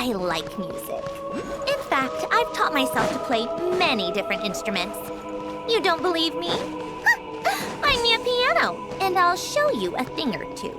I like music. In fact, I've taught myself to play many different instruments. You don't believe me? Find me a piano, and I'll show you a thing or two.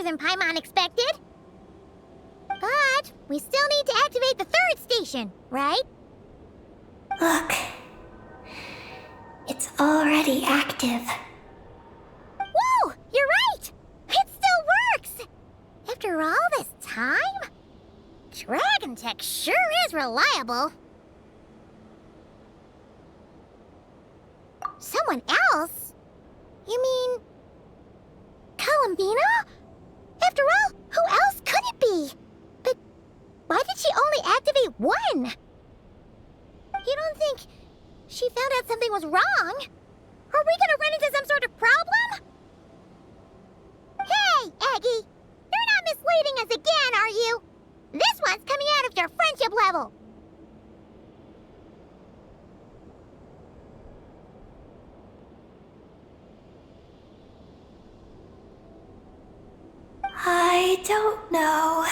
Than Paimon expected. But we still need to activate the third station, right? Look. It's already active. Whoa! You're right! It still works! After all this time? Dragon Tech sure is reliable. Someone else? You mean... Columbina? After all, who else could it be? But why did she only activate one? You don't think she found out something was wrong? Are we gonna run into some sort of problem? Hey, Aggie! You're not misleading us again, are you? This one's coming out of your friendship level. I don't know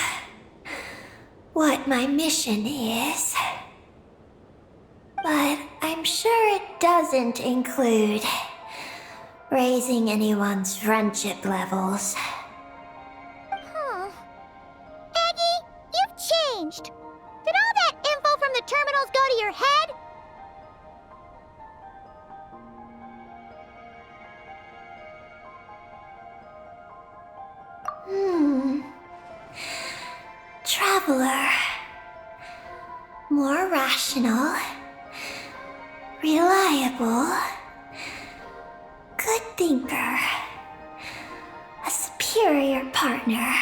what my mission is, but I'm sure it doesn't include raising anyone's friendship levels. Aggie, you've changed. Did all that info from the terminals go to your head? Traveler. More rational. Reliable. Good thinker. A superior partner.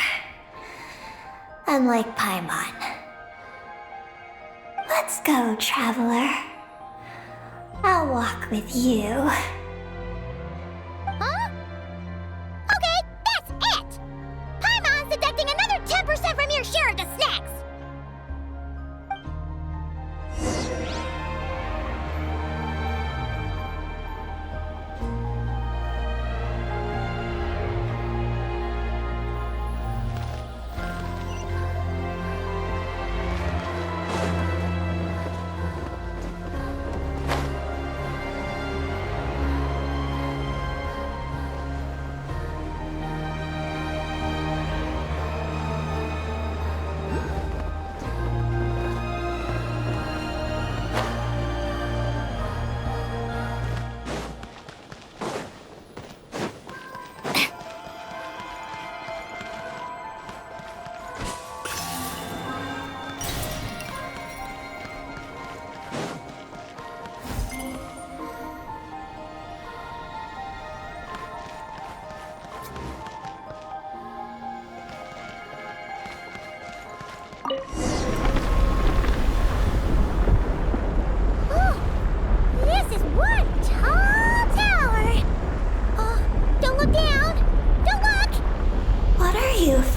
Unlike Paimon. Let's go, Traveler. I'll walk with you. Huh? Okay, that's it! Paimon's deducting another 10% from your share of the snacks!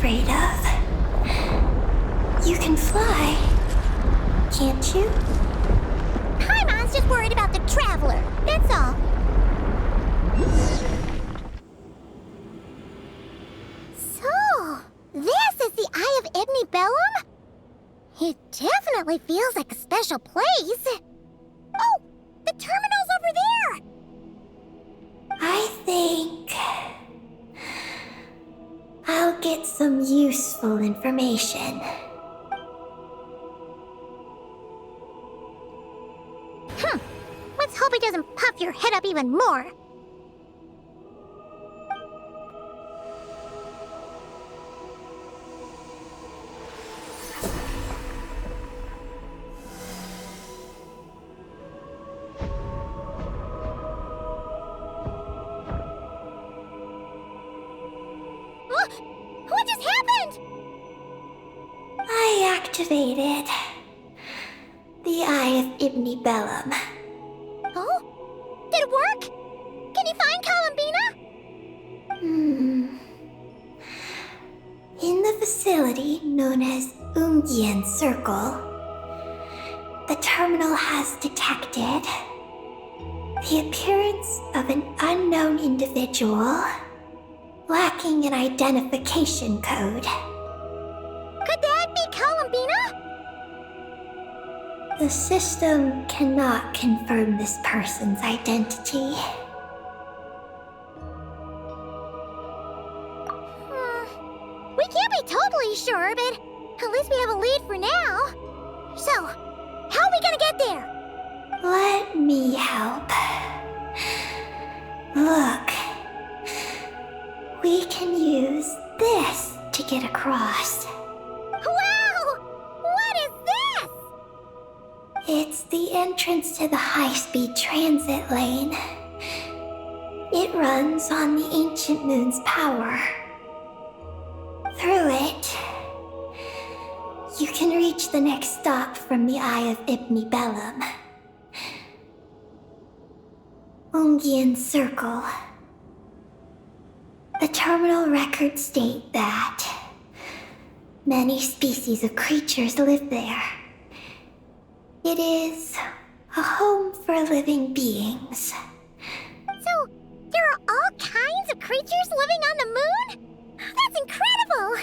afraid of. You can fly, can't you? just worried about the traveler, that's all. So, this is the Eye of Ibni Bellum? It definitely feels like a special place. Oh, the terminal's over there! I think I'll get some useful information. Let's hope it doesn't puff your head up even more. What just happened? I activated the Eye of Ibni Bellum. Oh? Did it work? Can you find Columbina? In the facility known as Ungian Circle, the terminal has detected the appearance of an unknown individual lacking an identification code. Could that be Columbina? The system cannot confirm this person's identity. We can't be totally sure, but at least we have a lead for now. So, how are we gonna get there? Let me help. Look. We can use this to get across. Wow! What is this? It's the entrance to the high-speed transit lane. It runs on the ancient moon's power. Through it, you can reach the next stop from the Eye of Ibni Bellum. Ungian Circle. The terminal records state that many species of creatures live there. It is a home for living beings. So, there are all kinds of creatures living on the moon? That's incredible!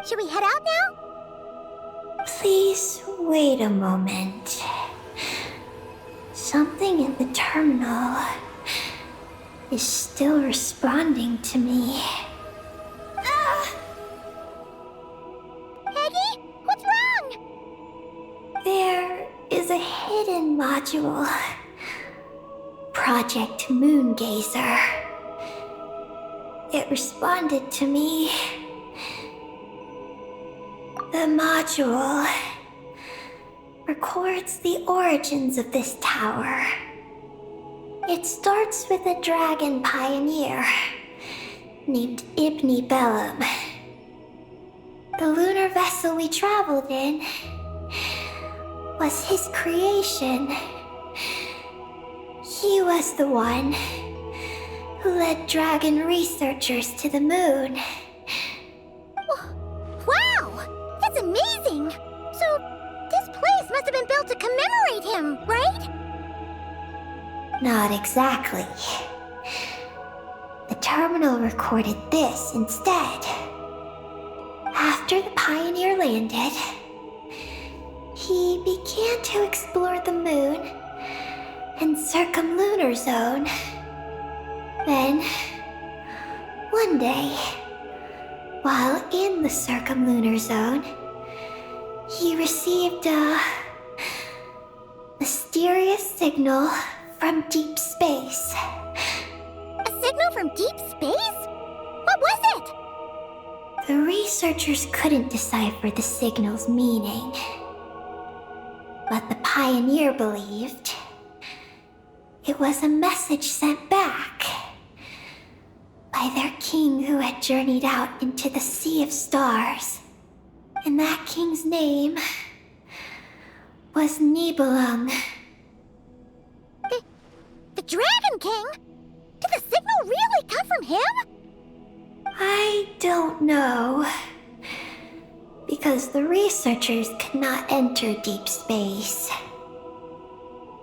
Should we head out now? Please wait a moment. Something in the terminal is still responding to me. Peggy, what's wrong? There is a hidden module. Project Moongazer. It responded to me. The module records the origins of this tower. It starts with a dragon pioneer named Ibni Bellum. The lunar vessel we traveled in was his creation. He was the one who led dragon researchers to the moon. Wow! That's amazing! So, this place must have been built to commemorate him, right? Not exactly. The terminal recorded this instead. After the pioneer landed, he began to explore the moon and circumlunar zone. Then, one day, while in the circumlunar zone, he received a mysterious signal from deep space. A signal from deep space? What was it? The researchers couldn't decipher the signal's meaning. But the pioneer believed it was a message sent back by their king who had journeyed out into the sea of stars. And that king's name was Nibelung. The Dragon King? Did the signal really come from him? I don't know. Because the researchers could not enter deep space.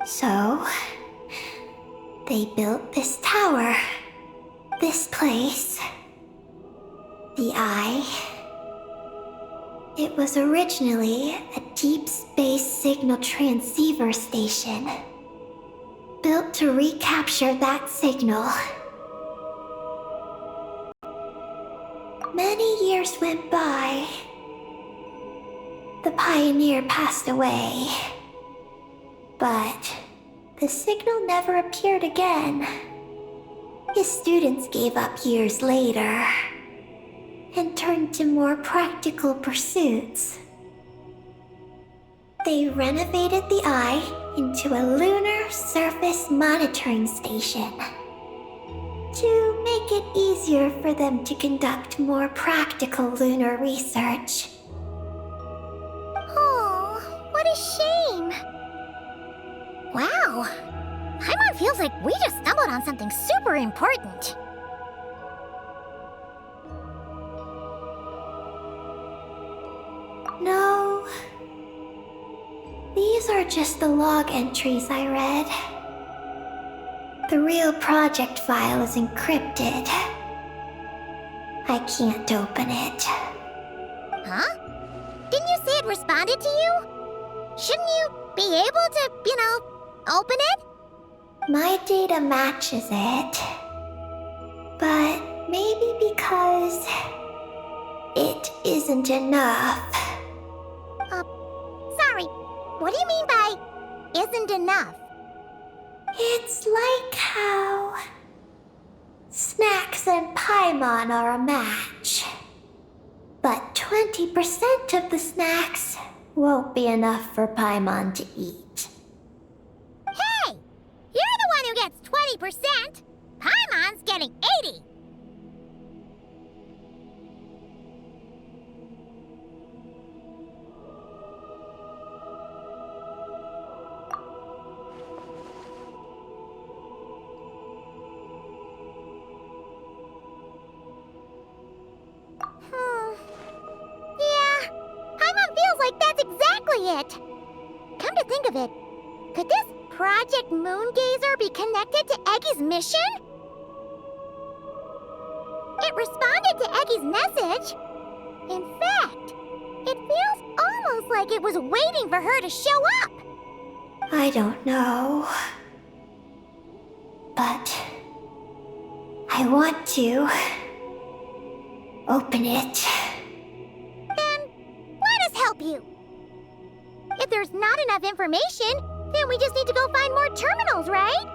So, they built this tower, this place, the Eye. It was originally a deep space signal transceiver station, built to recapture that signal. Many years went by. The pioneer passed away, but the signal never appeared again. His students gave up years later and turned to more practical pursuits. They renovated the Eye into a lunar surface monitoring station to make it easier for them to conduct more practical lunar research. Oh, what a shame. Wow. Paimon feels like we just stumbled on something super important. No. These are just the log entries I read. The real project file is encrypted. I can't open it. Huh? Didn't you say it responded to you? Shouldn't you be able to, open it? My data matches it. But maybe because it isn't enough. Sorry. What do you mean by isn't enough? It's like how snacks and Paimon are a match. But 20% of the snacks won't be enough for Paimon to eat. Hey! You're the one who gets 20%! Paimon's getting 80! Yeah, Paimon feels like that's exactly it. Come to think of it, could this Project Moongazer be connected to Eggy's mission? It responded to Eggy's message. In fact, it feels almost like it was waiting for her to show up. I don't know. But I want to open it. Then let us help you. If there's not enough information, then we just need to go find more terminals, right?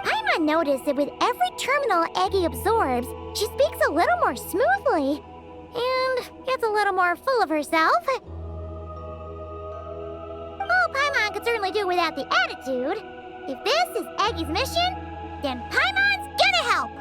Paimon noticed that with every terminal Eggy absorbs, she speaks a little more smoothly and gets a little more full of herself. Well, Paimon could certainly do without the attitude. If this is Eggy's mission, then Paimon's gonna help.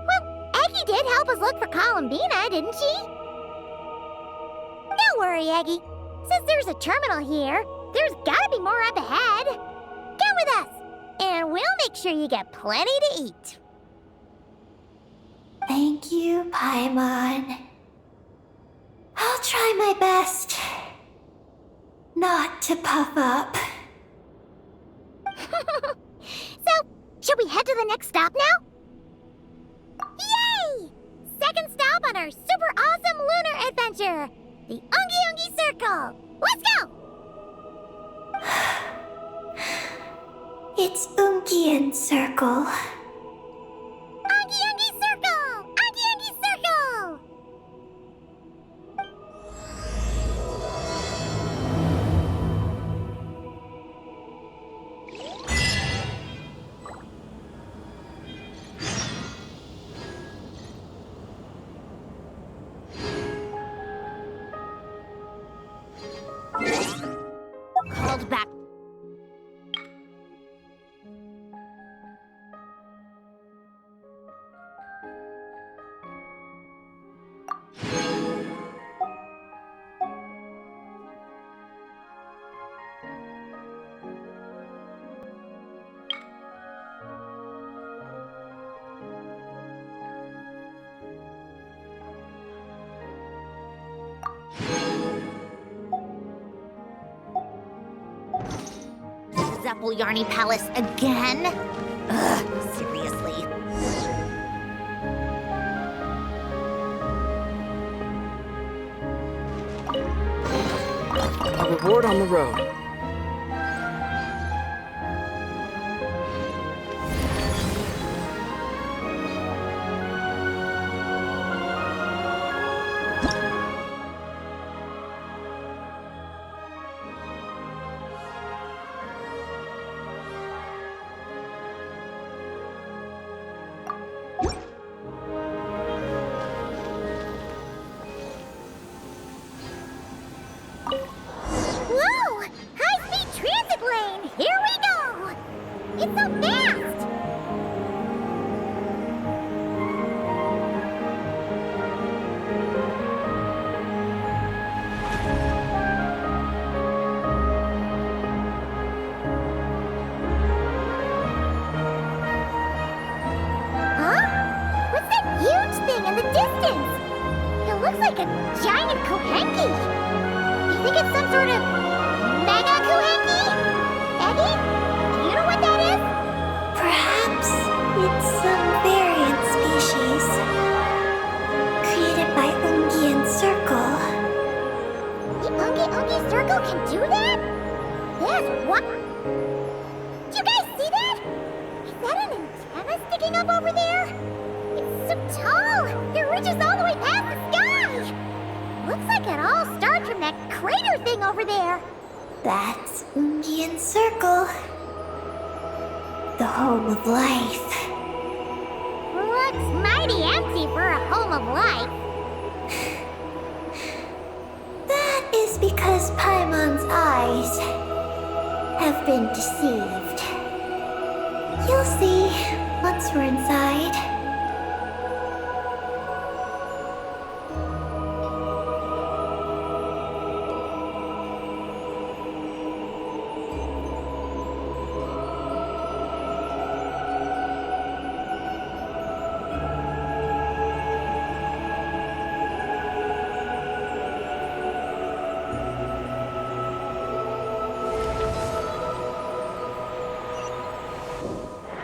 Well, Eggy did help us look for Columbina, didn't she? Don't worry, Eggy. Since there's a terminal here, there's gotta be more up ahead. Come with us, and we'll make sure you get plenty to eat. Thank you, Paimon. I'll try my best not to puff up. So, should we head to the next stop now? Yay! Second stop on our super awesome lunar adventure, the Ungi Ungi Circle. Let's go! It's Ungian Circle. Ungi Ungi Circle! Ungi Ungi Circle! Called back. Apple Yarny Palace again? Ugh, seriously. A reward on the road. Whoa! High-speed transit lane! Here we go! It's so fast! Huh? What's that huge thing in the distance? It looks like a giant Kohenki! You think it's some sort of mega Kohenki? Eddie, do you know what that is? Perhaps it's some variant species created by Ungian Circle. The Ungi Circle can do that? That's what? Do you guys see that? Is that an antenna sticking up over there? It's so tall! It reaches all the way past the sky! Looks like it all starts from that crater thing over there. That's Ungian Circle, the home of life. Looks mighty empty for a home of life. That is because Paimon's eyes have been deceived. You'll see once we're inside.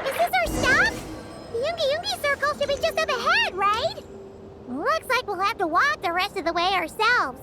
Is this our stop? The Ungi Circle should be just up ahead, right? Looks like we'll have to walk the rest of the way ourselves.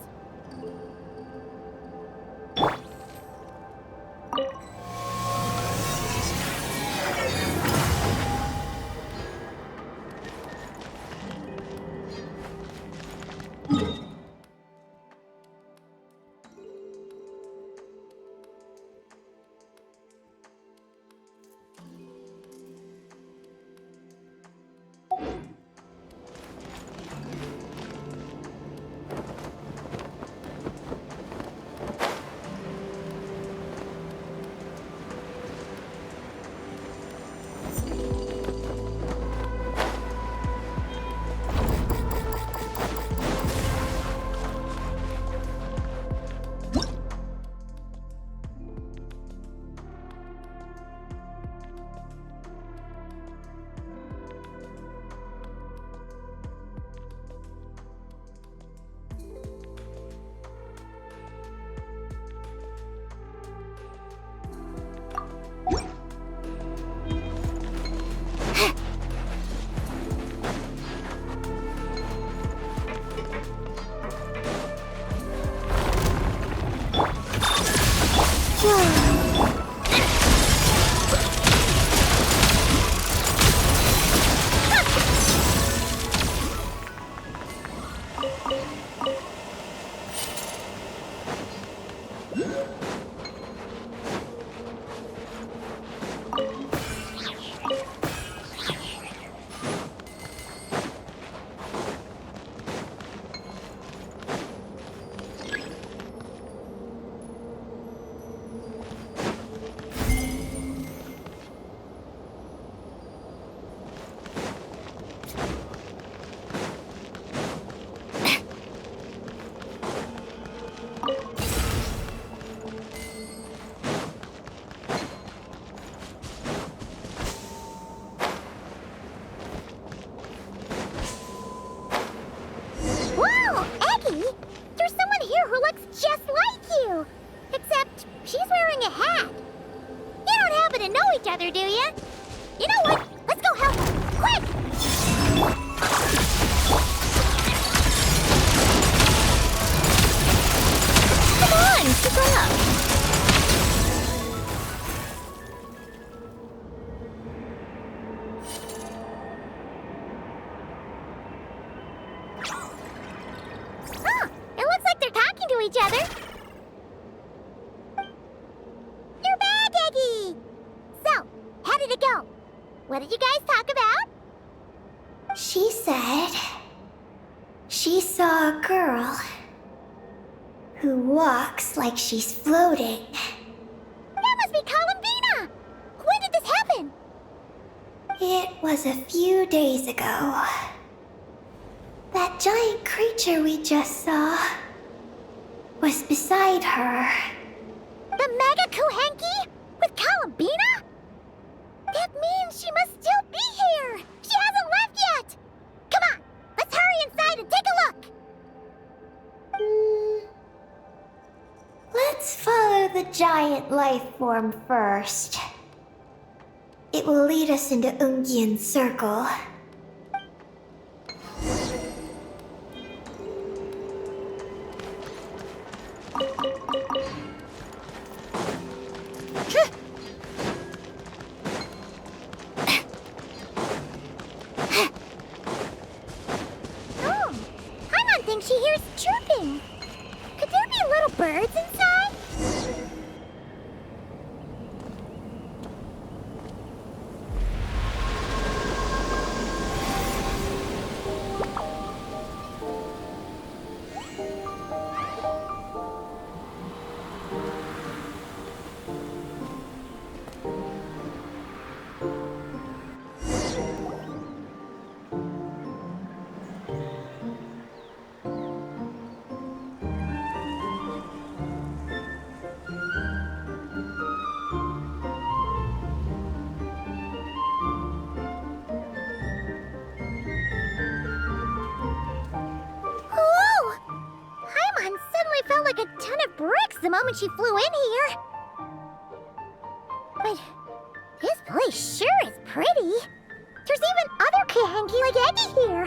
Just like you! Except she's wearing a hat. You don't each other, do you? You know what? Let's go help them. Quick! Come on, keep up. Huh, it looks like they're talking to each other. You're back, Eggy! So, how did it go? What did you guys talk about? She said she saw a girl who walks like she's floating. That must be Columbina! When did this happen? It was a few days ago. That giant creature we just saw was beside her. The Mega Kuhenki? With Columbina? That means she must still be here! She hasn't left yet! Come on, let's hurry inside and take a look! Let's follow the giant life form first. It will lead us into Ungyen's circle. Oh, Paimon thinks she hears chirping. Could there be little birds inside? Oh! Paimon suddenly felt like a ton of bricks the moment she flew in here. But this place sure is pretty. There's even other Kuhenki like Eggy here.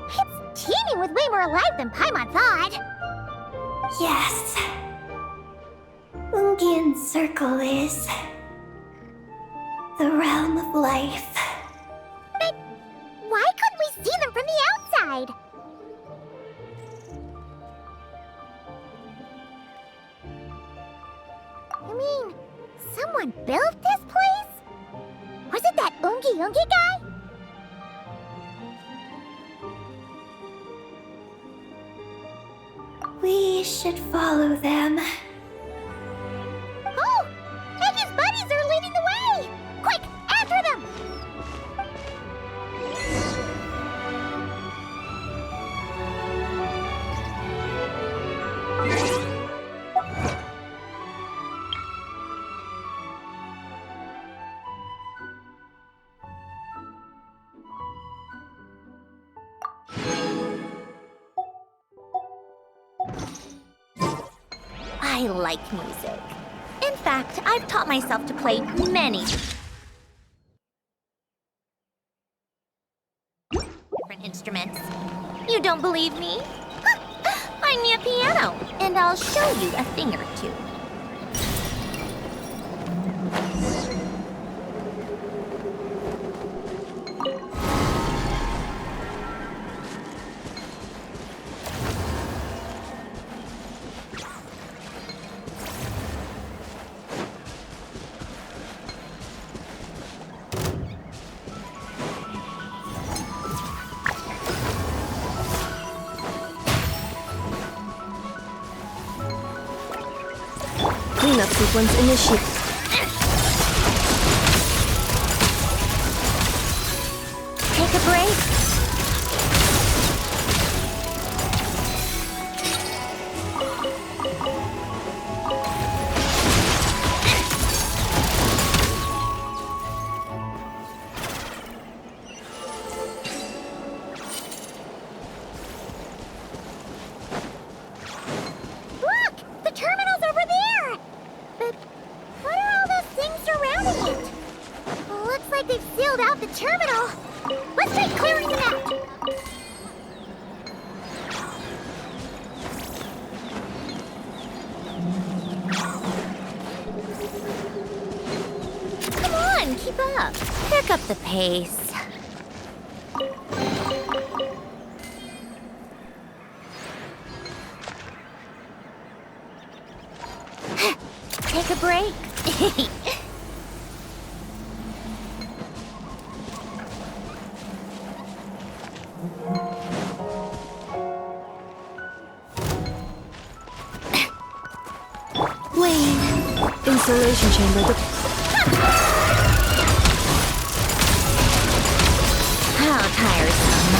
It's teeming with way more life than Paimon thought. Yes. Ungyen's circle is the realm of life. But why couldn't we see them from the outside? You mean someone built this place? Was it that Ungi guy? We should follow them. Oh! Eggy's buddies are leading the way! Quick, after them! I like music. In fact, I've taught myself to play many different instruments. You don't believe me? Find me a piano, and I'll show you a thing or two. Cleanup sequence initiated. Take a break. Look! The terminal's over there! But what are all those things surrounding it? keep up. Pick up the pace. Take a break. Wayne. Installation chamber. How tiresome.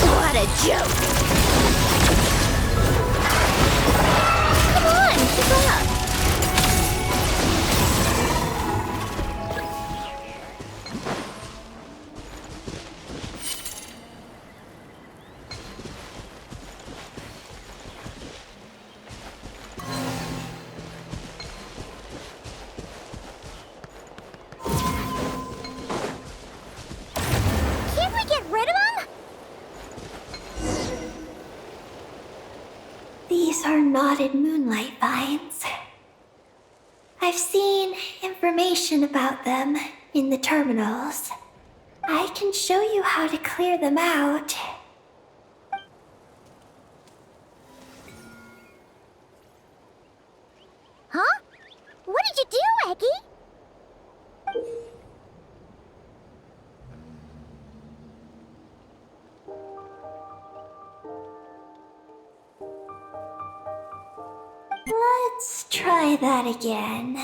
What a joke. Come on, keep up. Can't we get rid of him? These are knotted moonlight vines. I've seen information about them in the terminals. I can show you how to clear them out. Huh? What did you do, Eggie? Let's try that again.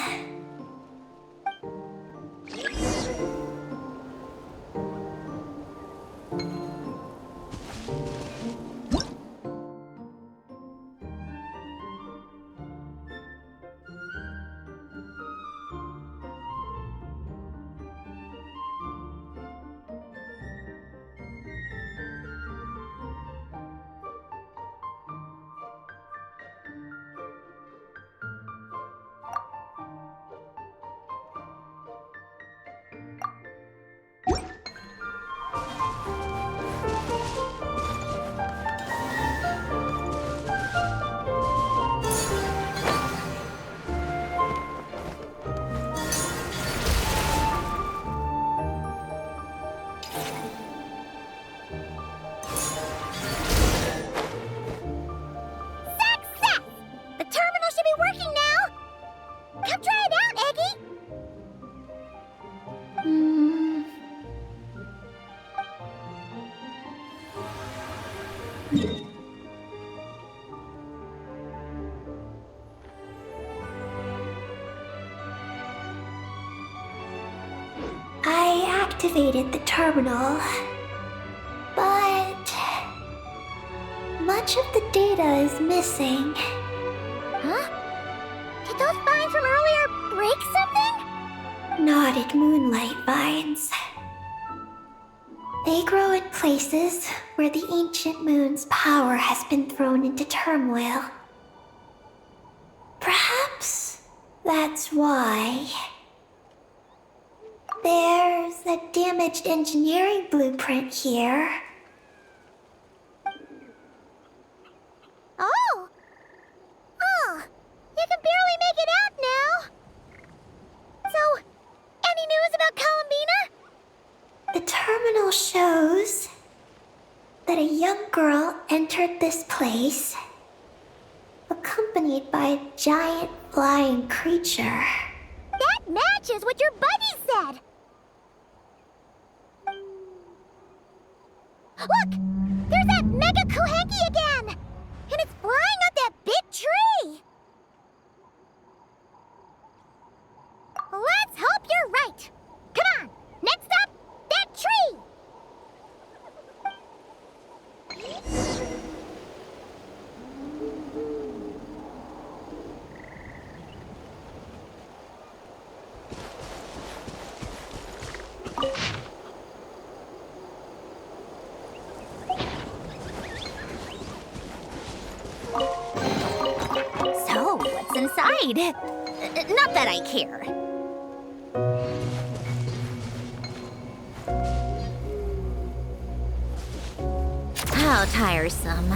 Success! The terminal should be working now! Come try it out, Eggie! I activated the terminal, but much of the data is missing. Huh? Did those vines from earlier break something? Knotted moonlight vines. They grow in places where the ancient moon's power has been thrown into turmoil. Perhaps that's why. There's a damaged engineering blueprint here. Oh! Oh! You can barely make it out now! So, any news about Columbina? The terminal shows that a young girl entered this place, accompanied by a giant flying creature. That matches what your buddy said! Look! There's that Mega Kohenki again! And it's flying up that big tree! Let's hope you're right! Come on! Next up, that tree! So, what's inside? Not that I care. How tiresome.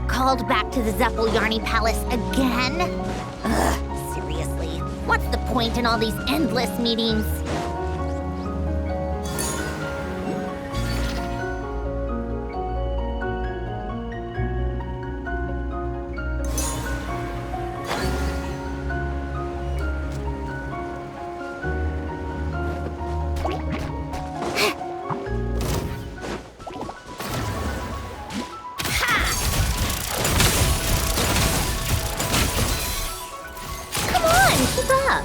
Called back to the Zeppeljärny Palace again? Ugh, seriously. What's the point in all these endless meetings? Keep up.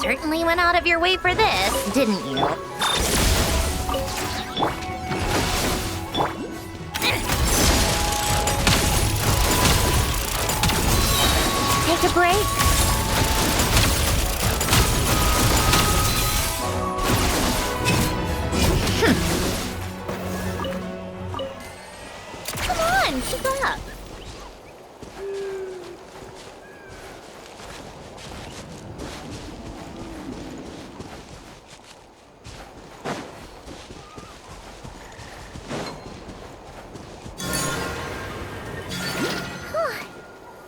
Certainly went out of your way for this, didn't you? Take a break. Keep up.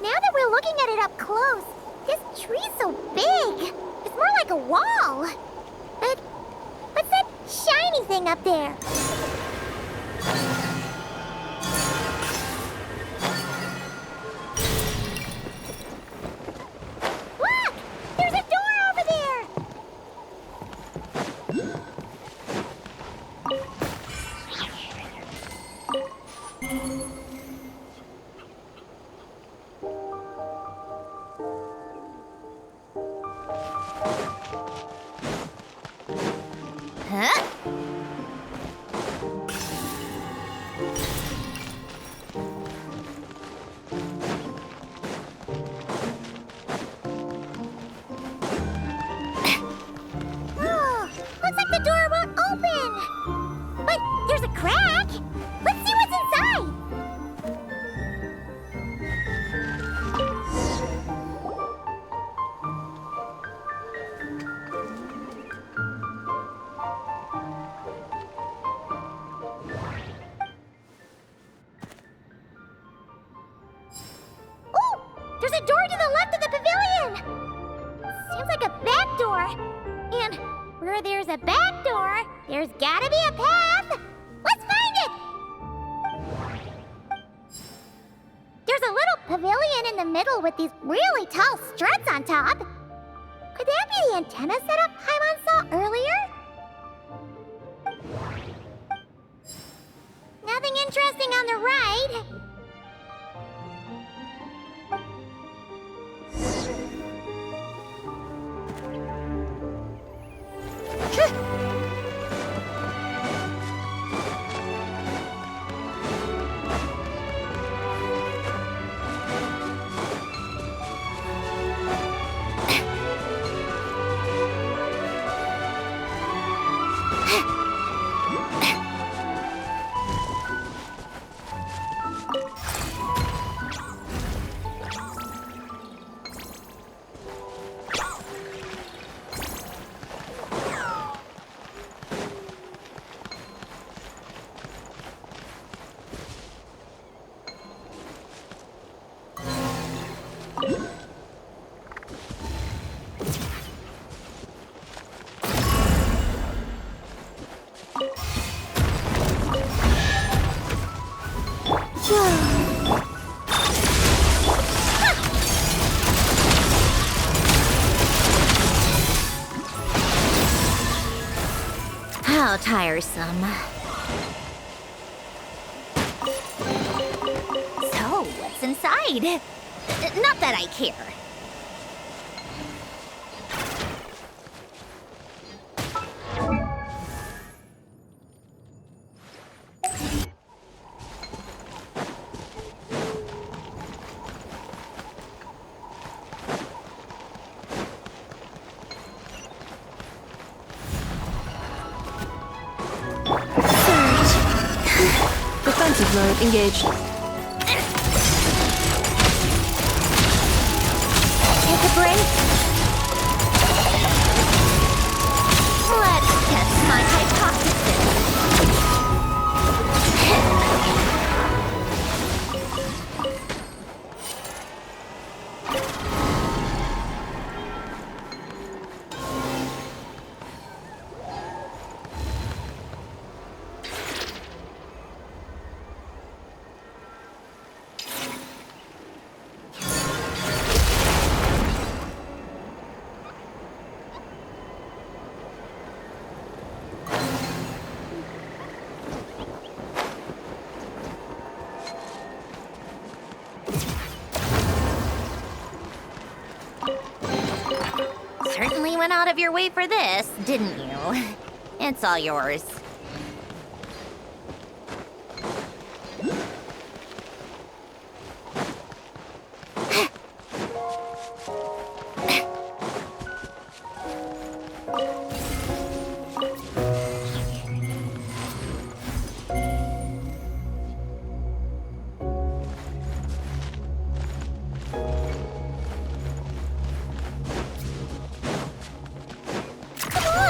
Now that we're looking at it up close, this tree's so big. It's more like a wall. But what's that shiny thing up there? Huh? Oh, looks like the door won't open. But there's a crack. Let's see what's inside. There's a door to the left of the pavilion! Seems like a back door. And where there's a back door, there's gotta be a path! Let's find it! There's a little pavilion in the middle with these really tall struts on top. Could that be the antenna setup Paimon saw earlier? Nothing interesting on the right. How tiresome. So, what's inside? Not that I care. mode engaged. Take a break. Let's test my hypothesis. Certainly went out of your way for this, didn't you? It's all yours.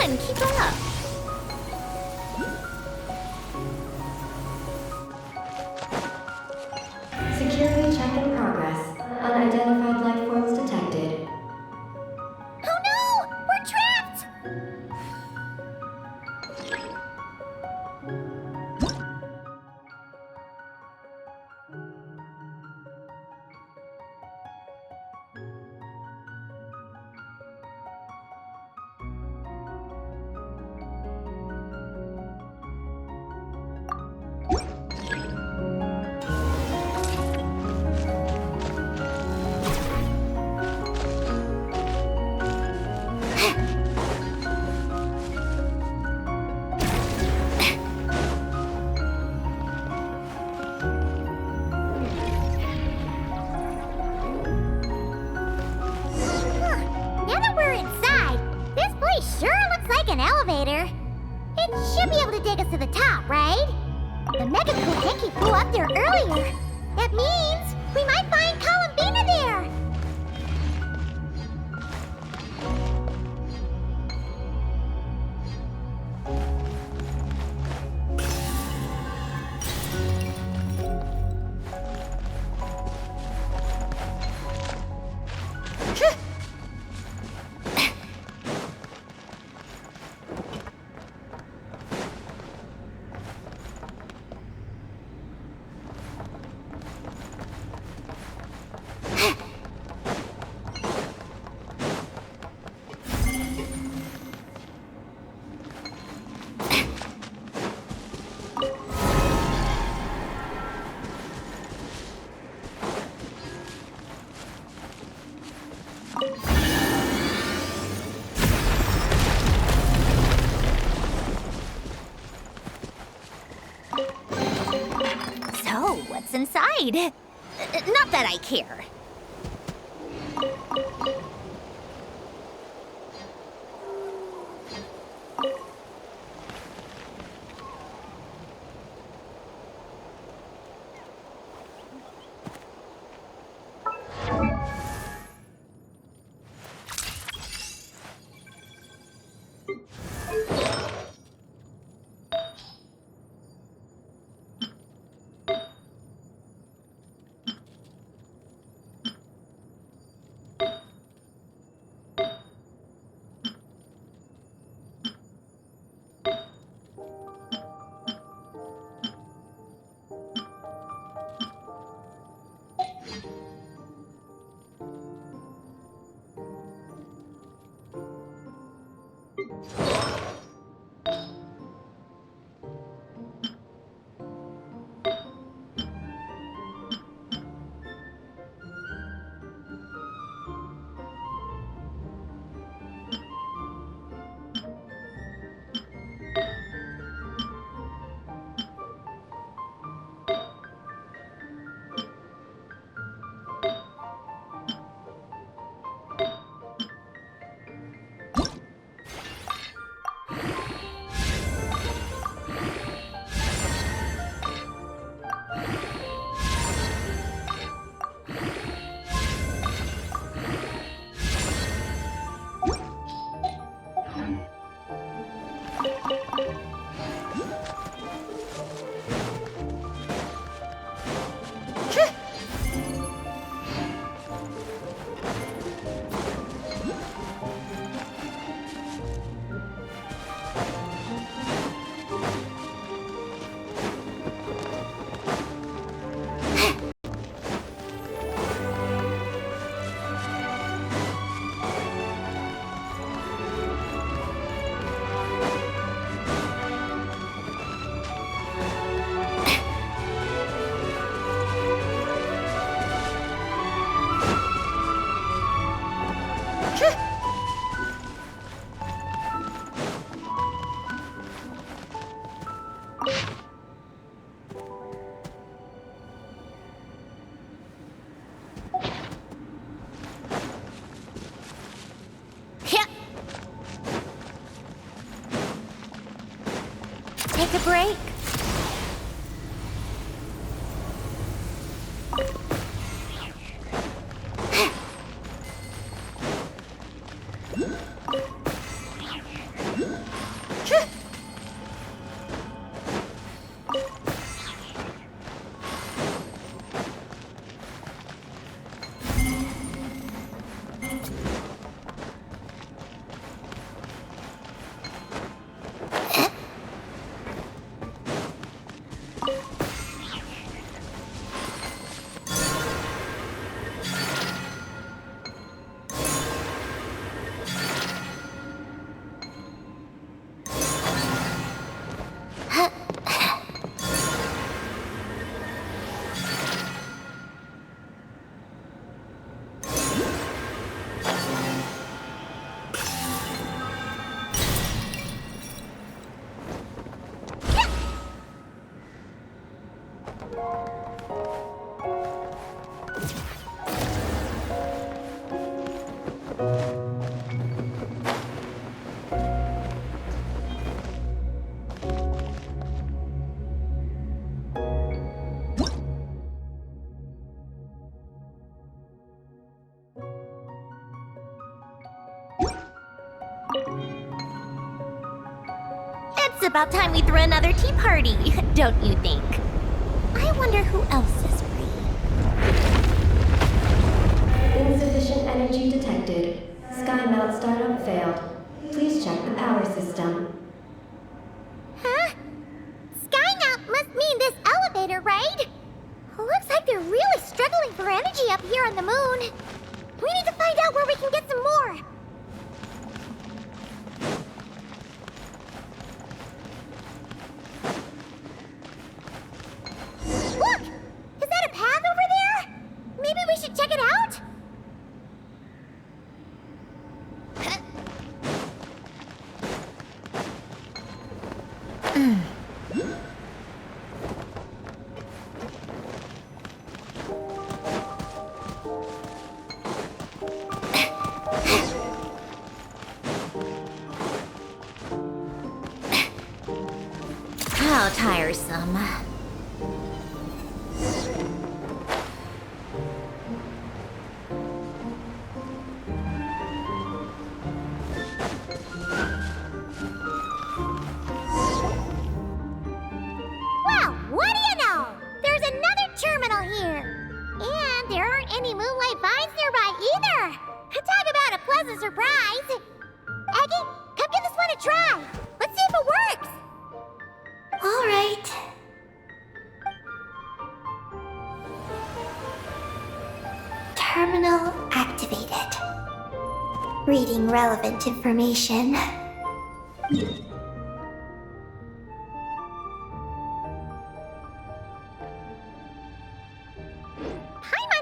Keep up. Security check in progress. Unidentified life forms detected. Oh no! We're trapped! An elevator. It should be able to take us to the top, right? The Mega Kohenki flew up there earlier. That means we might find Columbina there. So, what's inside? Not that I care. break? It's about time we threw another tea party, don't you think? I wonder who else is free. Insufficient energy detected. Sky mount startup failed. Please check the power system. Huh? Skynaut must mean this elevator, right? Looks like they're really struggling for energy up here on the moon. We need to find out where we can get some more. Look! Is that a path over there? Maybe we should check it out? How tiresome. Well, what do you know? There's another terminal here. And there aren't any moonlight vines nearby either. Talk about a pleasant surprise. Aggie, come give this one a try. Let's see if it works. All right. Terminal activated. Reading relevant information. Paimon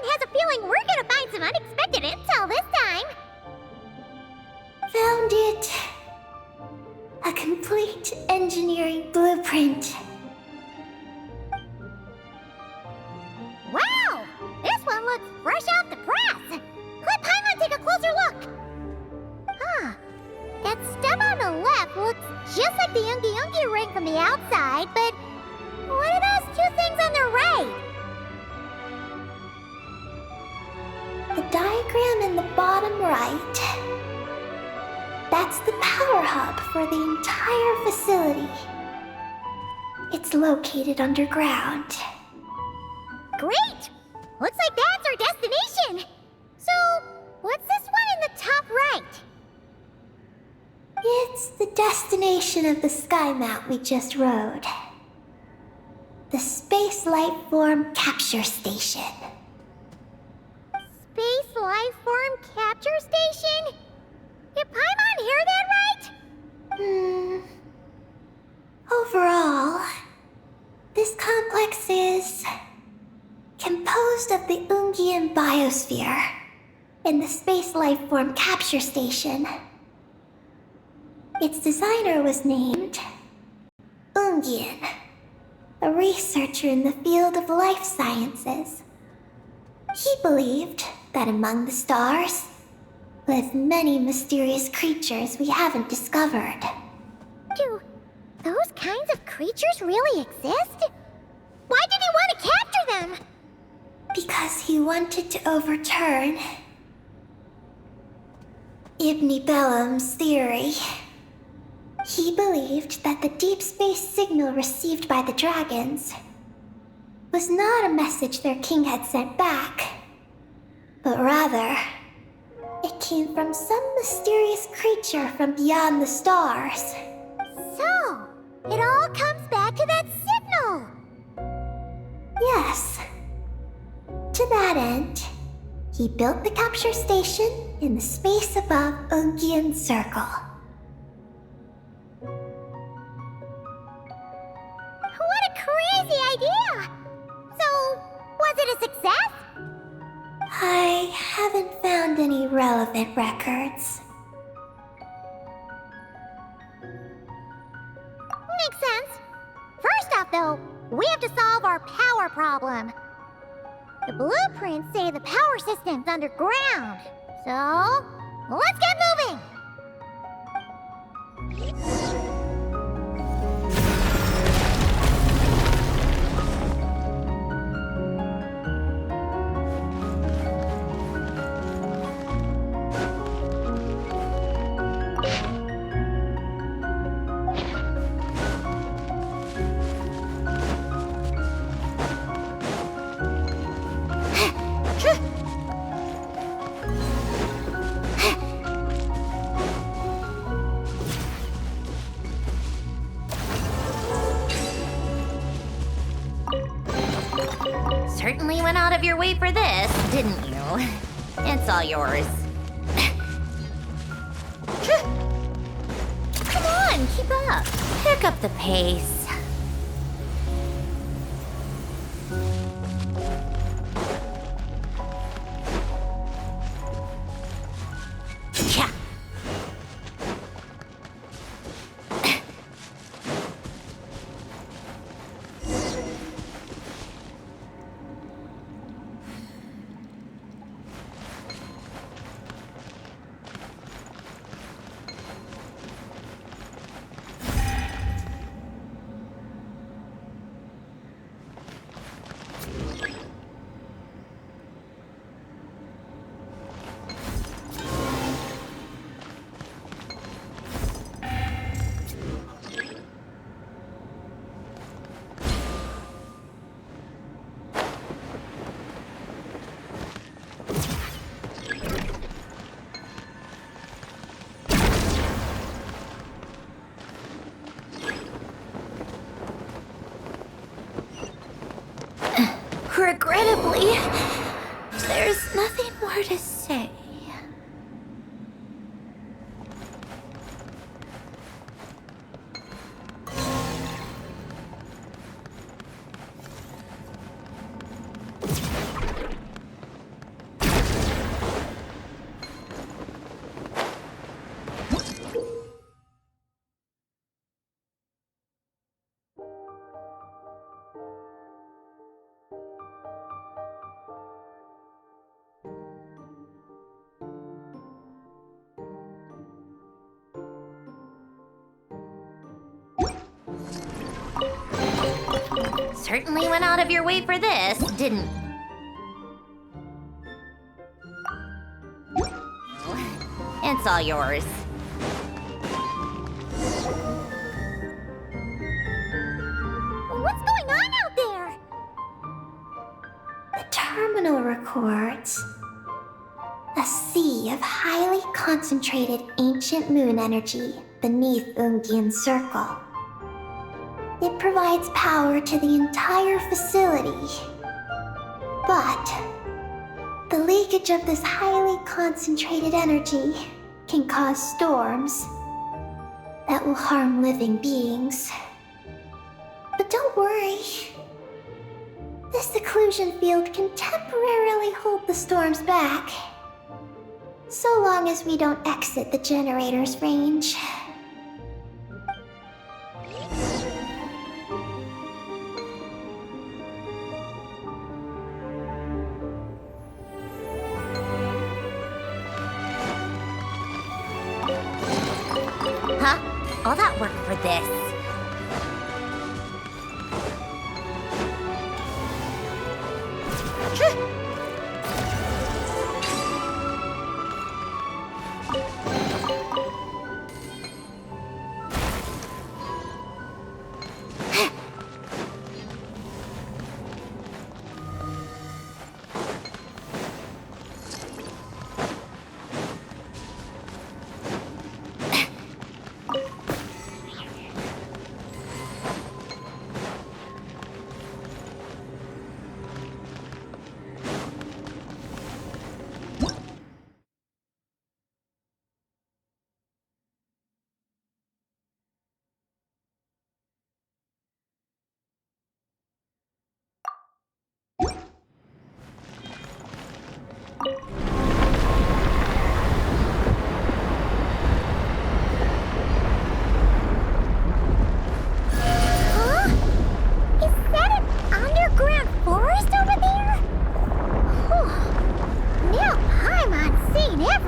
has a feeling we're gonna find some unexpected intel this time. Found it. A complete engineering blueprint. Wow! This one looks fresh off the press. Let Paimon take a closer look. Huh. That stem on the left looks just like the Ungi ring from the outside, but what are those two things on the right? The diagram in the bottom right. That's the power hub for the entire facility. It's located underground. Great! Looks like that's our destination. So, what's this one in the top right? It's the destination of the sky mount we just rode. The Space Life Form Capture Station. Space Life Form Capture Station? Did Paimon hear that right? Overall, this complex is composed of the Ungian biosphere and the Space Life Form Capture Station. Its designer was named Ungian, a researcher in the field of life sciences. He believed that among the stars live many mysterious creatures we haven't discovered. Do Those kinds of creatures really exist? Why did he want to capture them? Because he wanted to overturn Ibn Bellum's theory. He believed that the deep space signal received by the dragons was not a message their king had sent back, but rather, it came from some mysterious creature from beyond the stars. So, it all comes back to that signal! Yes. To that end, he built the capture station in the space above Ungian Circle. What a crazy idea! So, was it a success? I haven't found any relevant records. Makes sense. First off, though, we have to solve our power problem. The blueprints say the power system's underground. So, let's get moving! Certainly went out of your way for this, didn't you? It's all yours. Come on, keep up. Pick up the pace. Yeah. Regrettably, there's nothing more to say. Certainly went out of your way for this, didn't you? It's all yours. What's going on out there? The terminal records a sea of highly concentrated ancient moon energy beneath Ungian Circle. It provides power to the entire facility. But the leakage of this highly concentrated energy can cause storms that will harm living beings. But don't worry. This seclusion field can temporarily hold the storms back, so long as we don't exit the generator's range. Huh? All that work for this?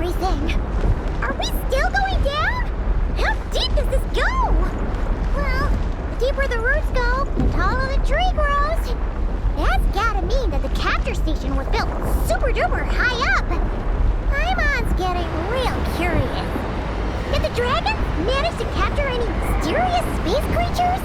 everything. Are we still going down? How deep does this go? Well, the deeper the roots go, the taller the tree grows. That's gotta mean that the capture station was built super duper high up. Paimon's getting real curious. Did the dragon manage to capture any mysterious space creatures?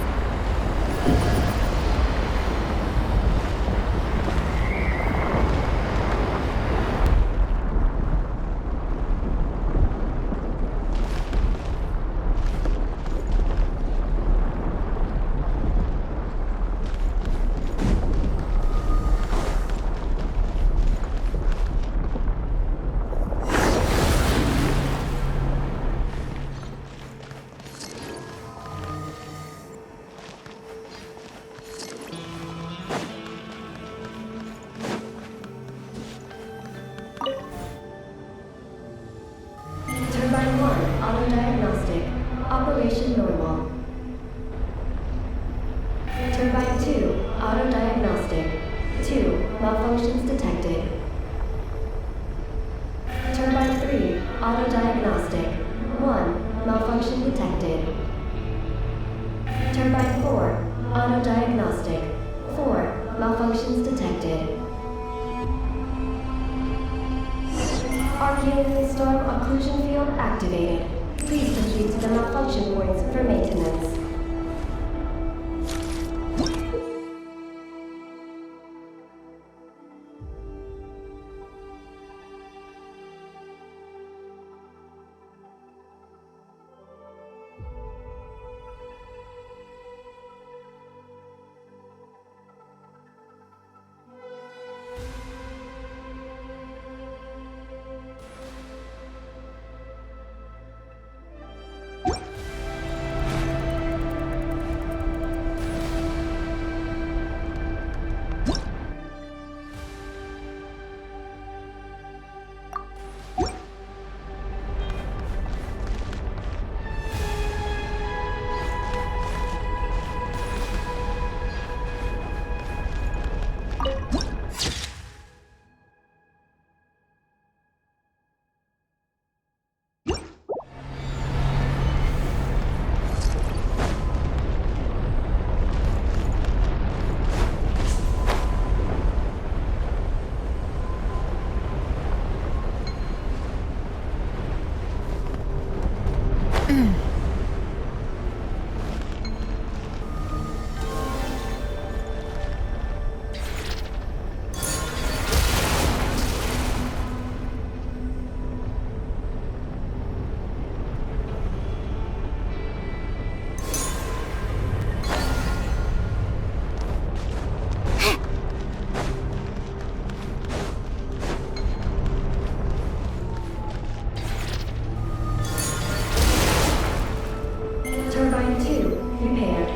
Turbine 1, auto-diagnostic. Operation normal. Turbine 2, auto-diagnostic. 2, malfunctions detected. Turbine 3, auto-diagnostic. 1, malfunction detected. Turbine 4, auto-diagnostic. 4, malfunctions detected. Arcane storm occlusion field activated. Please proceed to the malfunction points for maintenance. Turbine 2, repaired.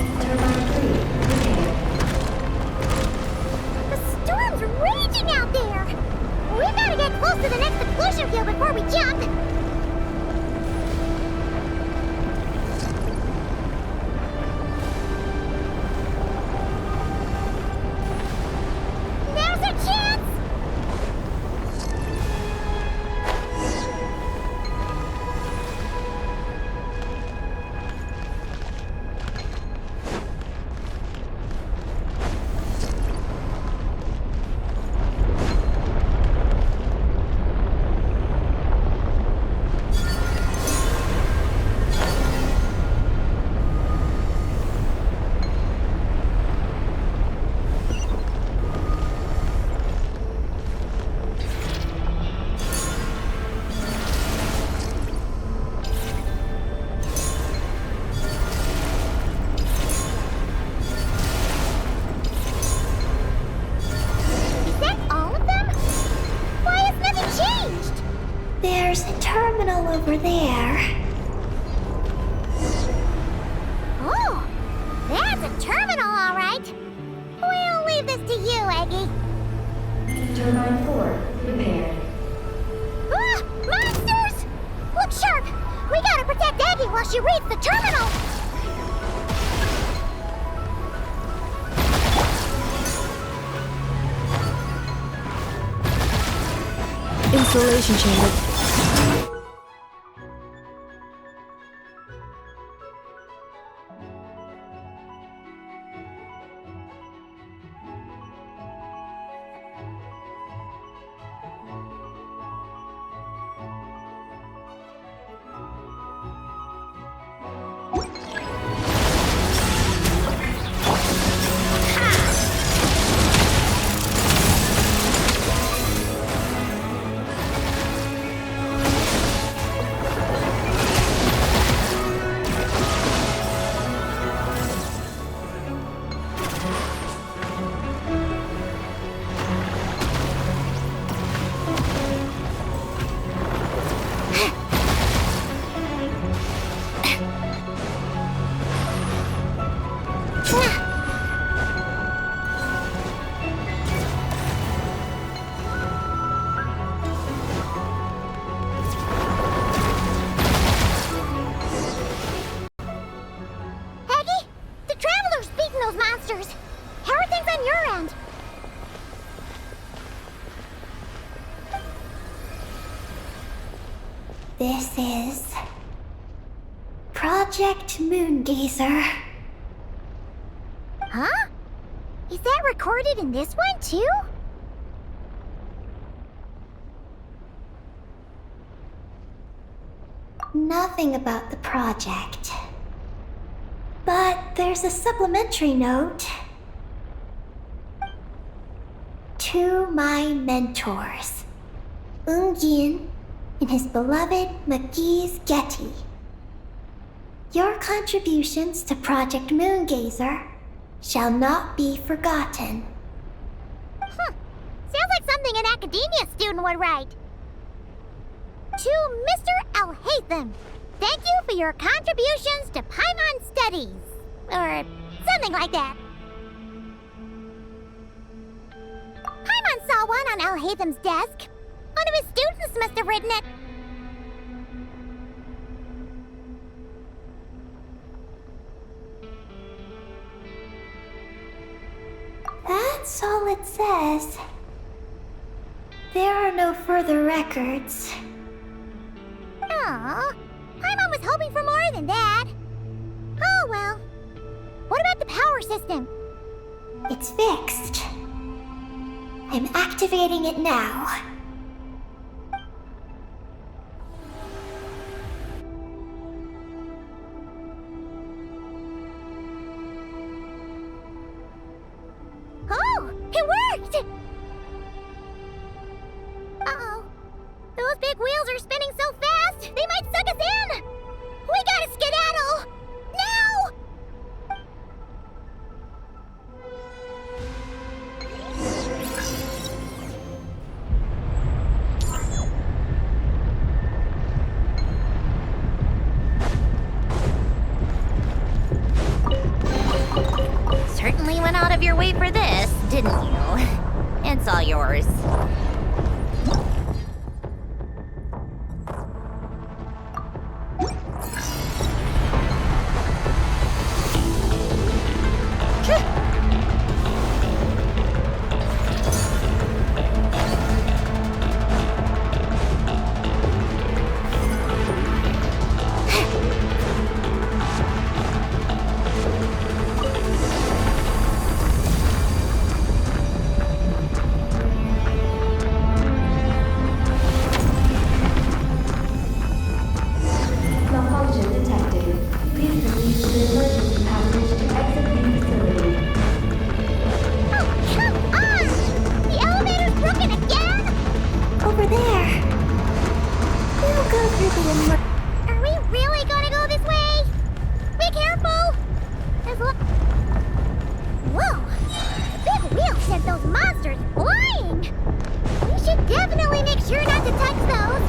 Turbine 3, repaired. The storm's raging out there! We gotta get close to the next occlusion field before we jump! Now's our chance! There's a terminal over there. Oh, that's a terminal, all right. We'll leave this to you, Eggy. Turbine 4 repaired. Ah, monsters! Look sharp! We gotta protect Eggy while she reads the terminal! Installation chamber. Eggy, the Traveler's beaten those monsters. How are things on your end? This is Project Moongazer. Huh? Is that recorded in this one, too? Nothing about the project. But there's a supplementary note. To my mentors, Yin and his beloved McGee's Getty. Your contributions to Project Moongazer shall not be forgotten. Sounds like something an academia student would write. To Mr. Alhaitham, thank you for your contributions to Paimon Studies. Or something like that. Paimon saw one on Alhaitham's desk. One of his students must have written it. That's all it says. There are no further records. Aw, Paimon was hoping for more than that. Oh well. What about the power system? It's fixed. I'm activating it now. Oh, it worked! Uh-oh. Those big wheels are spinning so fast, they might suck us in! We gotta skedaddle! Now! Certainly went out of your way for this, didn't you? It's all yours. Malfunction detected. Please proceed to the emergency passage to exit the facility. Oh, come on! The elevator's broken again? Over there. We'll go through the Are we really gonna go this way? Be careful! Whoa! The big wheel sent those monsters flying! We should definitely make sure not to touch those!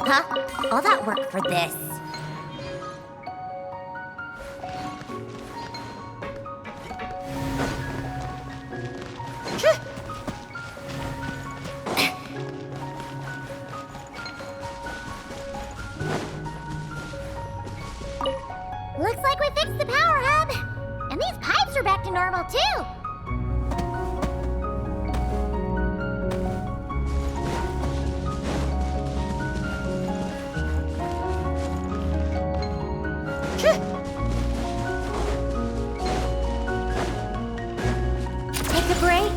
Huh? All that work for this? Looks like we fixed the power hub. And these pipes are back to normal, too. Take a break?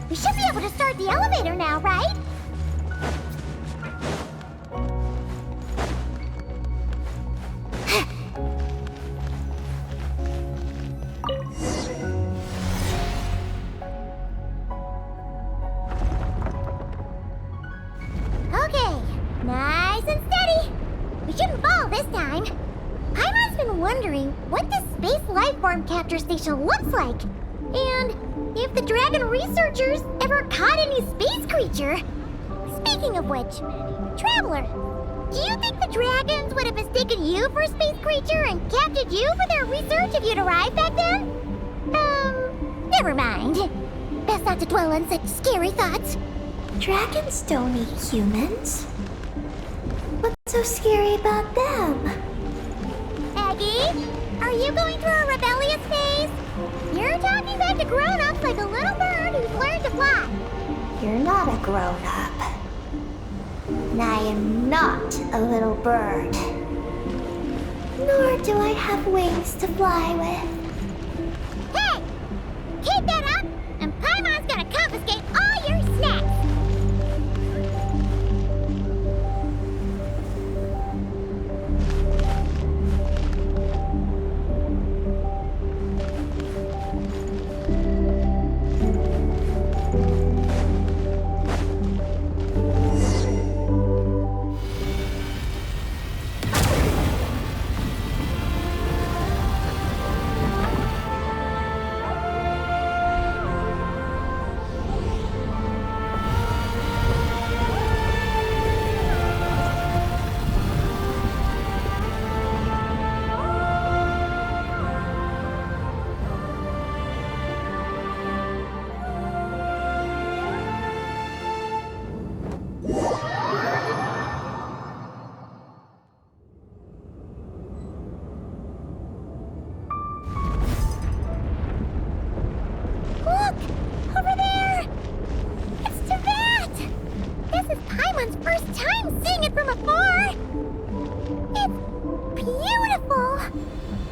We should be able to start the elevator now, right? Okay, nice and steady. We shouldn't fall this time. Paimon's been wondering what this space life form capture station looks like. And if the dragon researchers ever caught any space creature. Speaking of which, Traveler, do you think the dragons would have mistaken you for a space creature and captured you for their research if you'd arrived back then? Never mind. Best not to dwell on such scary thoughts. Dragons don't eat humans. What's so scary about them? Aggie, are you going through a rebellious phase? You're talking back to grown-ups like a little bird who's learned to fly. You're not a grown-up. And I am not a little bird. Nor do I have wings to fly with. Hey! Keep that up, and Paimon's gonna confiscate all your snacks!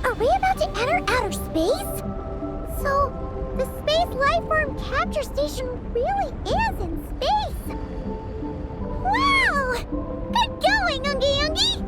Are we about to enter outer space? So, the space lifeform capture station really is in space. Wow! Good going, Ungie Ungie!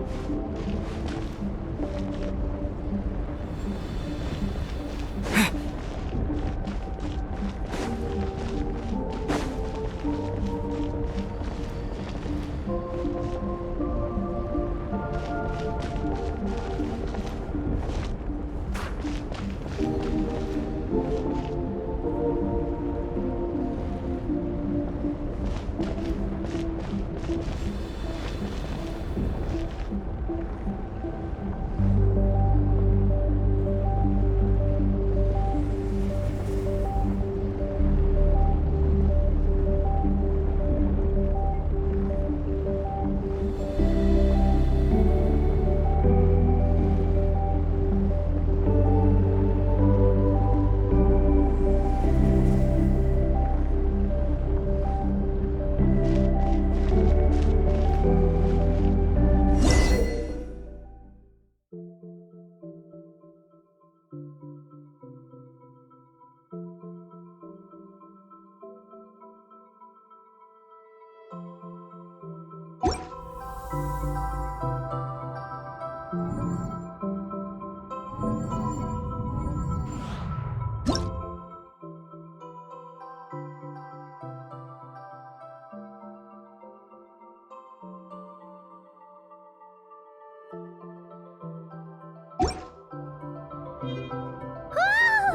Oh,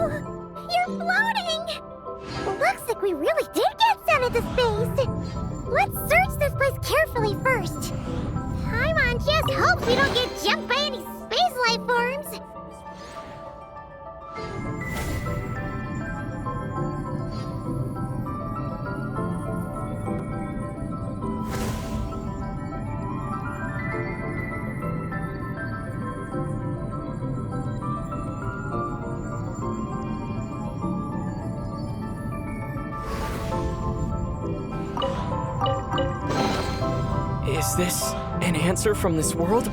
you're floating! Looks like we really did get sent into space. Let's search this place carefully first. Paimon just hopes we don't get jumped by any space life forms. Is this an answer from this world?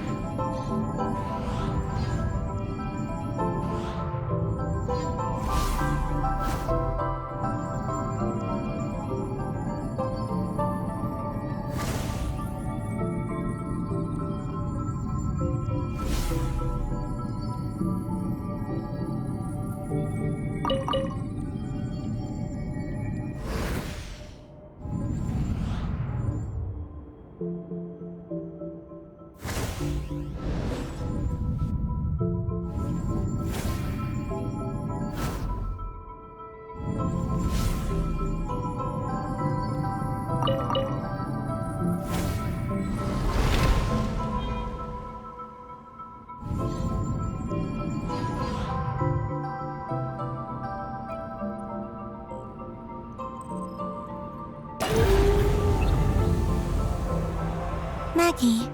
Maggie,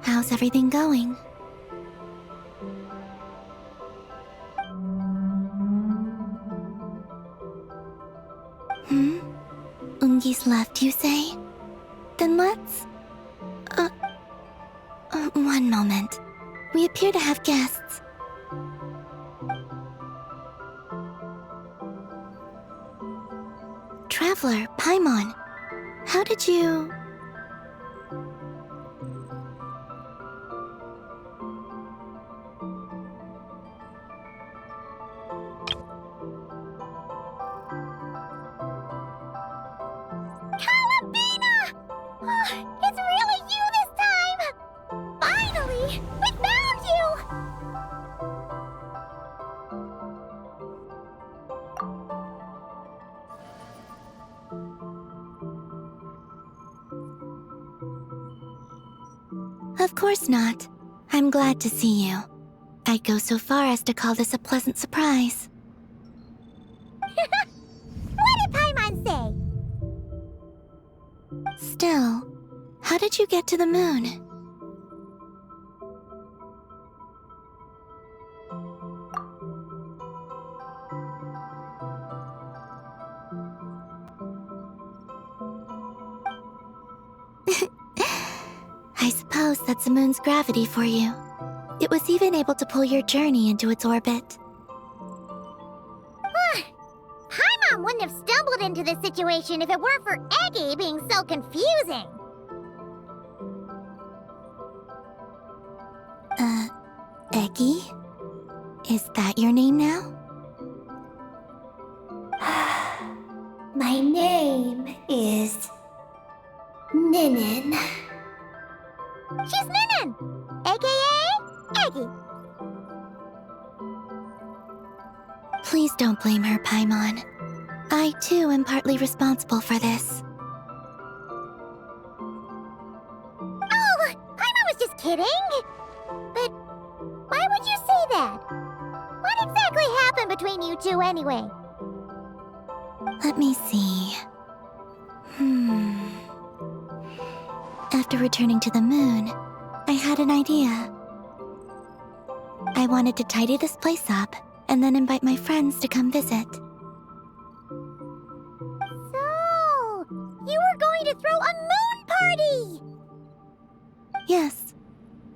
how's everything going? Ungi's left, you say? Then let's... one moment. We appear to have guests. Traveler, Paimon, how did you... It's really you this time! Finally! We found you! Of course not. I'm glad to see you. I'd go so far as to call this a pleasant surprise. What did Paimon say? Still, how did you get to the moon? I suppose that's the moon's gravity for you. It was even able to pull your journey into its orbit. Paimon wouldn't have stumbled into this situation if it weren't for Eggy being so confusing. Eggy? Is that your name now? My name is... Ninin. She's Ninin, aka Eggy. Please don't blame her, Paimon. I, too, am partly responsible for this. Oh, Paimon was just kidding. But why would you say that? What exactly happened between you two anyway? Let me see. After returning to the moon, I had an idea. I wanted to tidy this place up and then invite my friends to come visit. So, you were going to throw a moon party! Yes.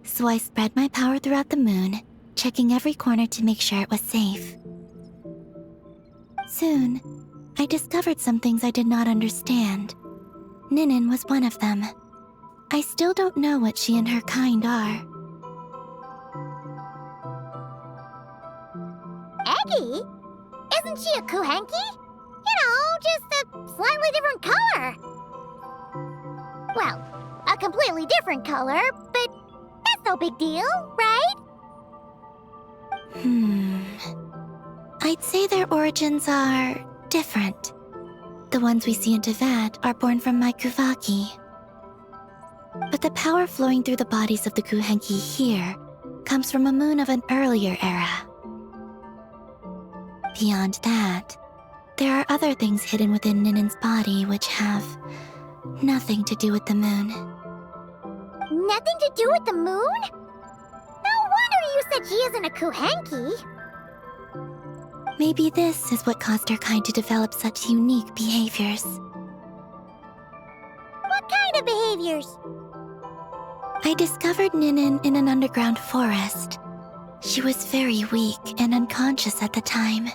So I spread my power throughout the moon, checking every corner to make sure it was safe. Soon, I discovered some things I did not understand. Ninin was one of them. I still don't know what she and her kind are. Eggy? Isn't she a Kuhenki? You know, just a slightly different color. Well, a completely different color, but that's no big deal, right? I'd say their origins are different. The ones we see in Teyvat are born from my Kuvaki. But the power flowing through the bodies of the Kuhenki here comes from a moon of an earlier era. Beyond that, there are other things hidden within Ninen's body which have nothing to do with the moon. Nothing to do with the moon? No wonder you said she isn't a Kuhenki. Maybe this is what caused her kind to develop such unique behaviors. What kind of behaviors? I discovered Ninen in an underground forest. She was very weak and unconscious at the time.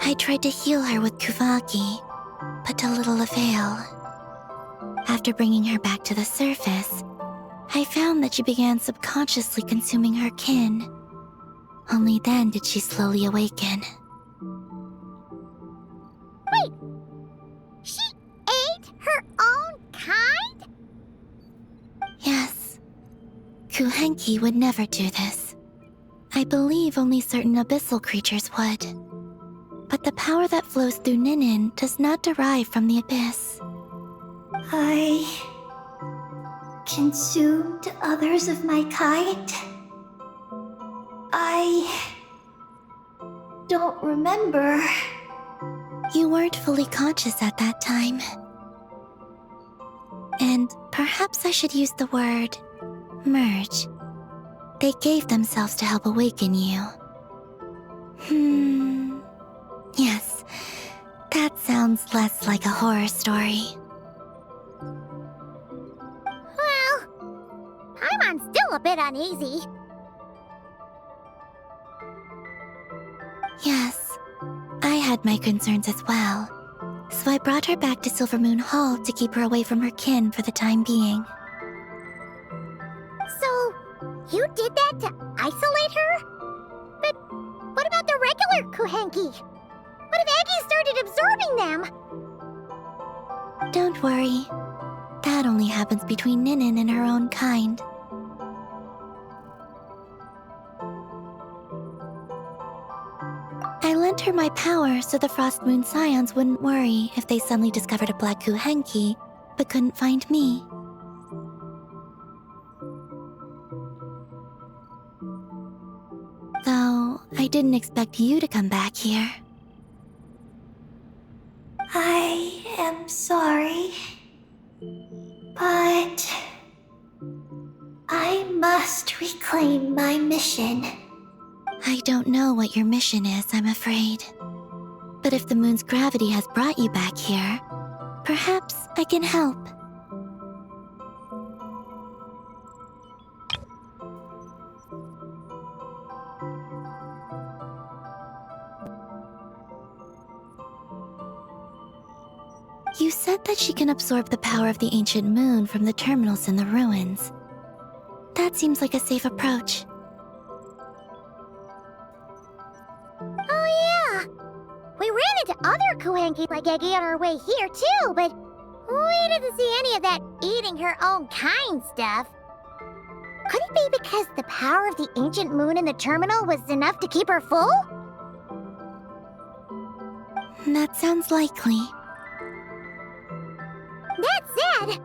I tried to heal her with Kuvaki, but to little avail. After bringing her back to the surface, I found that she began subconsciously consuming her kin. Only then did she slowly awaken. Wait! She ate her own kind? Yes. Kuhenki would never do this. I believe only certain abyssal creatures would. But the power that flows through Ninen does not derive from the abyss. I consumed others of my kind? I don't remember. You weren't fully conscious at that time. And perhaps I should use the word merge. They gave themselves to help awaken you. Yes, that sounds less like a horror story. Well, Paimon's still a bit uneasy. Yes, I had my concerns as well. So I brought her back to Silvermoon Hall to keep her away from her kin for the time being. So, you did that to isolate her? But what about the regular Kuhenki? What if Aggie started absorbing them? Don't worry. That only happens between Ninen and her own kind. I lent her my power so the Frost Moon Scions wouldn't worry if they suddenly discovered a black Kuhenki, but couldn't find me. Though, I didn't expect you to come back here. I am sorry, but I must reclaim my mission. I don't know what your mission is, I'm afraid. But if the moon's gravity has brought you back here, perhaps I can help. You said that she can absorb the power of the ancient moon from the terminals in the ruins. That seems like a safe approach. Oh yeah! We ran into other Kuhenki like Aggie on our way here too, but we didn't see any of that eating her own kind stuff. Could it be because the power of the ancient moon in the terminal was enough to keep her full? That sounds likely. That said,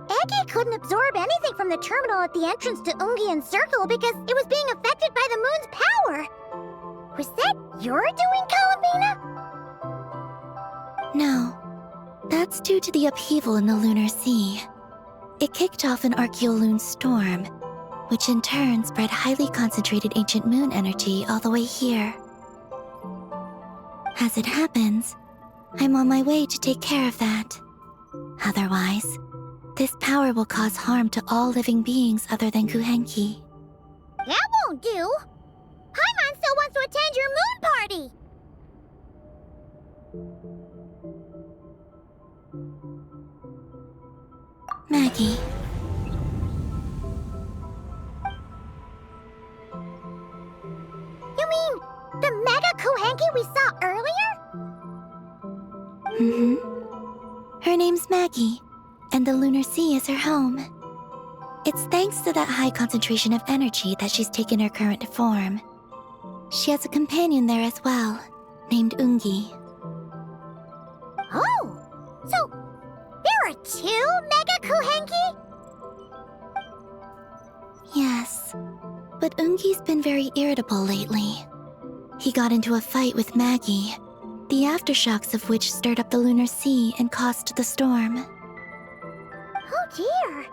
Aggie couldn't absorb anything from the terminal at the entrance to Ungian Circle because it was being affected by the moon's power. Was that your doing, Columbina? No. That's due to the upheaval in the lunar sea. It kicked off an Archeoloon storm, which in turn spread highly concentrated ancient moon energy all the way here. As it happens, I'm on my way to take care of that. Otherwise, this power will cause harm to all living beings other than Kuhenki. That won't do! Paimon still wants to attend your moon party! Maggie. You mean the Mega Kuhenki we saw earlier? Her name's Maggie, and the lunar sea is her home. It's thanks to that high concentration of energy that she's taken her current form. She has a companion there as well, named Ungi. Oh! So, there are 2 Mega Kuhenki? Yes, but Ungi's been very irritable lately. He got into a fight with Maggie, the aftershocks of which stirred up the lunar sea and caused the storm. Oh dear.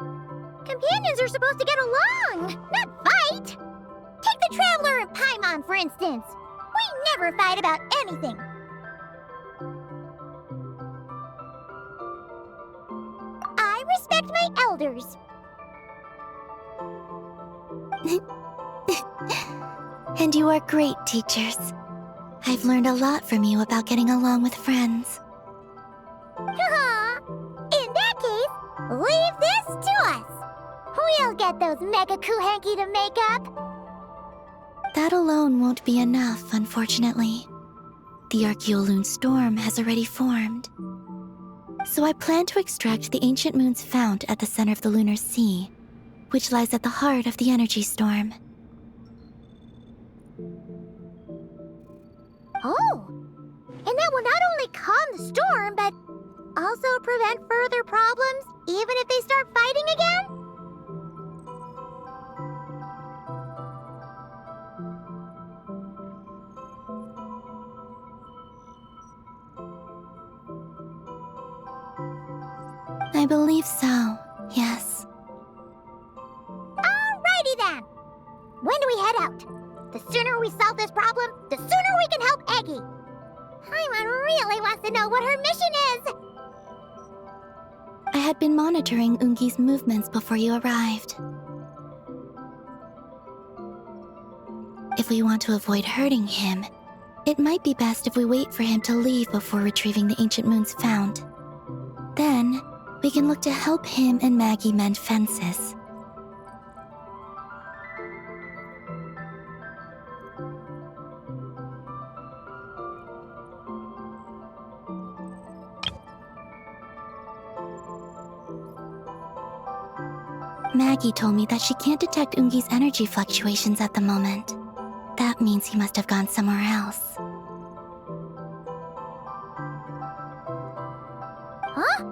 Companions are supposed to get along, not fight. Take the Traveler and Paimon, for instance. We never fight about anything. I respect my elders. And you are great teachers. I've learned a lot from you about getting along with friends. In that case, leave this to us. We'll get those Mega Kuhenki to make up. That alone won't be enough, unfortunately. The Archeoloon storm has already formed. So I plan to extract the ancient moon's fount at the center of the lunar sea, which lies at the heart of the energy storm. Oh, and that will not only calm the storm, but also prevent further problems, even if they start fighting again? I believe so, yes. Alrighty then. When do we head out? The sooner we solve this problem, the sooner we can help Eggie. Paimon really wants to know what her mission is. I had been monitoring Ungi's movements before you arrived. If we want to avoid hurting him, it might be best if we wait for him to leave before retrieving the ancient moon's fount. Then, we can look to help him and Maggie mend fences. Maggie told me that she can't detect Ungi's energy fluctuations at the moment. That means he must have gone somewhere else. Huh?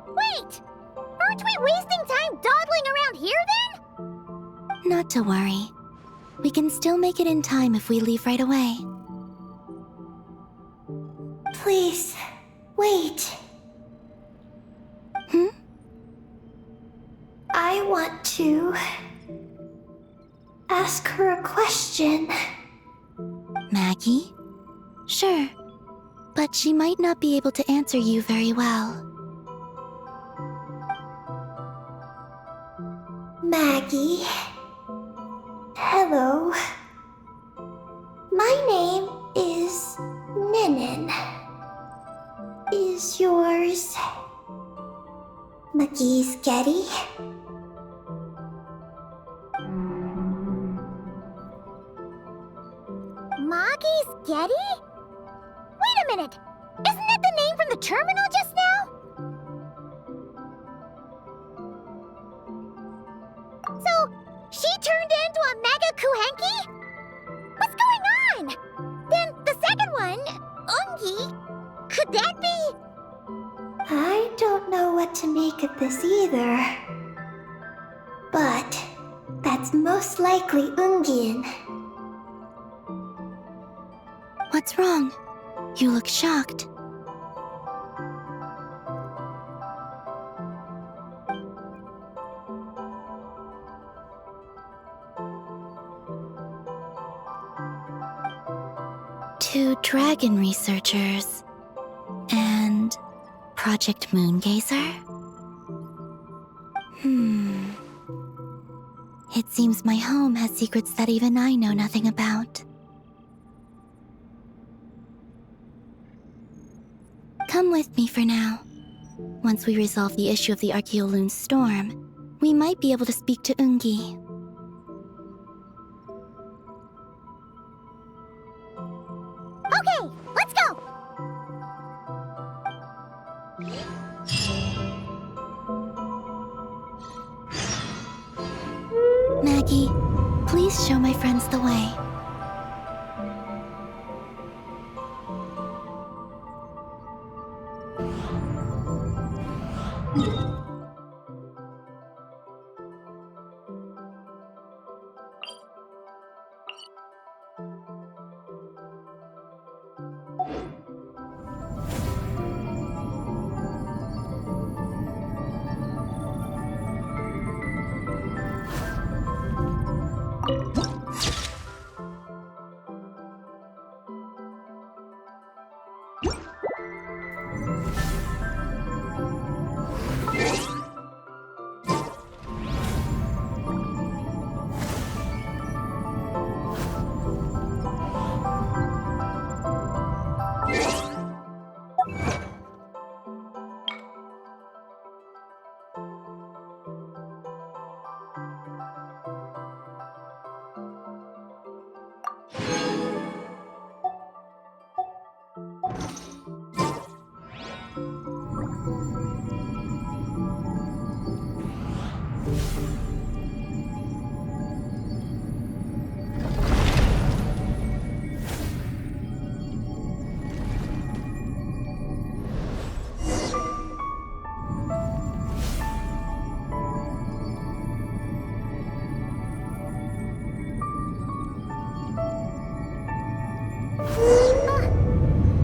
Wait! Aren't we wasting time dawdling around here then? Not to worry. We can still make it in time if we leave right away. Please, wait. I want to ask her a question. Maggie? Sure, but she might not be able to answer you very well. Maggie. Hello. My name is Ninin. Is yours McGee's Getty? Maggie's Getty? Wait a minute! Isn't that the name from the terminal just now? So, she turned into a Mega Kuhenki? What's going on? Then the second one, Ungi, could that be? I don't know what to make of this either. But that's most likely Ungin. What's wrong? You look shocked. Two dragon researchers and Project Moongazer? It seems my home has secrets that even I know nothing about. Come with me for now. Once we resolve the issue of the Archeoloon storm, we might be able to speak to Ungi. Okay, let's go! Maggie, please show my friends the way.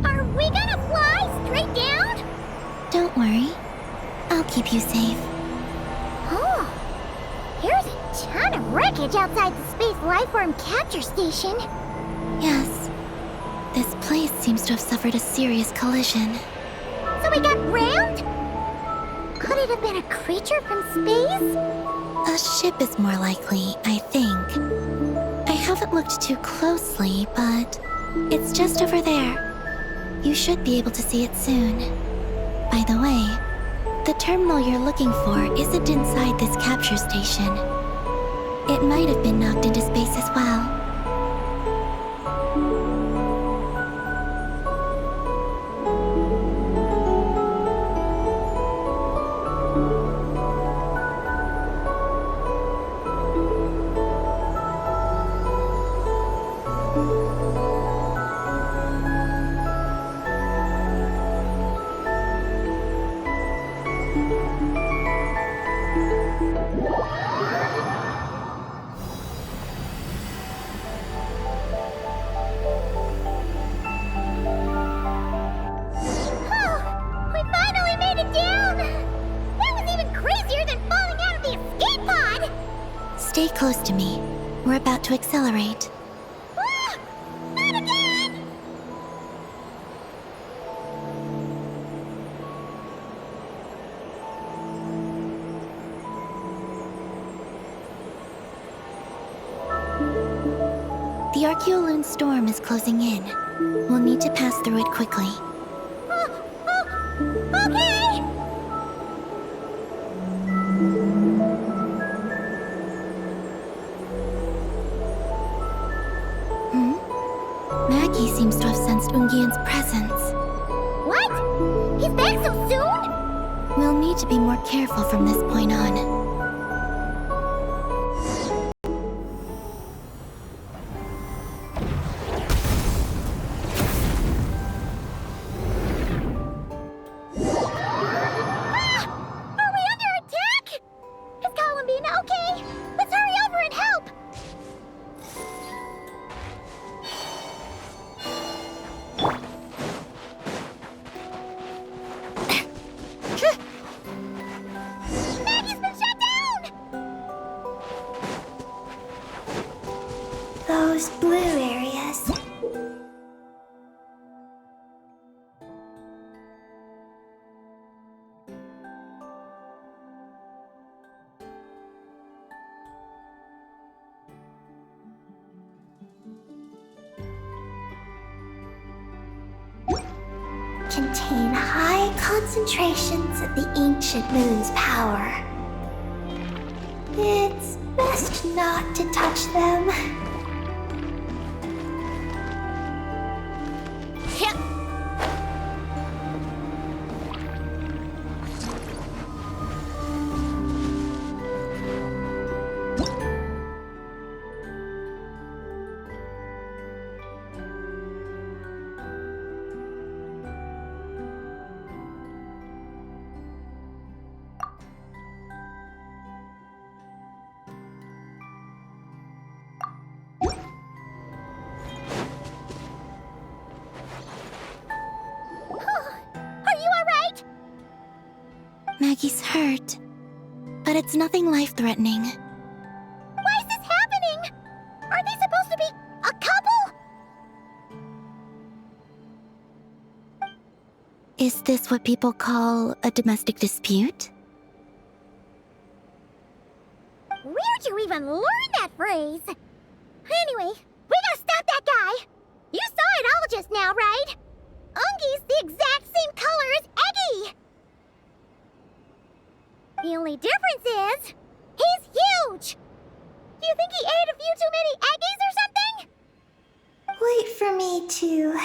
Are we gonna fly straight down? Don't worry. I'll keep you safe. Oh, here's a ton of wreckage outside the Space Lifeform Capture Station. Yes. This place seems to have suffered a serious collision. So we got rammed? Could it have been a creature from space? A ship is more likely, I think. I haven't looked too closely, but it's just over there. You should be able to see it soon. By the way, the terminal you're looking for isn't inside this capture station. It might have been knocked into space as well. Stay close to me. We're about to accelerate. Ah! Not again! The Archeoloon storm is closing in. We'll need to pass through it quickly. Okay! Maggie seems to have sensed Ungian's presence. What? He's back so soon? We'll need to be more careful from this point on. Are we under attack? Is Columbina okay? Let's hurry over and help! Maggie's been shut down! Those blue areas. Contain high concentrations of the ancient moon's power. It's best not to touch them. Yep. Maggie's hurt, but it's nothing life-threatening. Why is this happening? Are they supposed to be a couple? Is this what people call a domestic dispute? Where'd you even learn that phrase? Anyway, we gotta stop that guy. You saw it all just now, right? Ungi's the exact same color as Eggy. The only difference is, he's huge. Do you think he ate a few too many Eggies or something? Wait for me to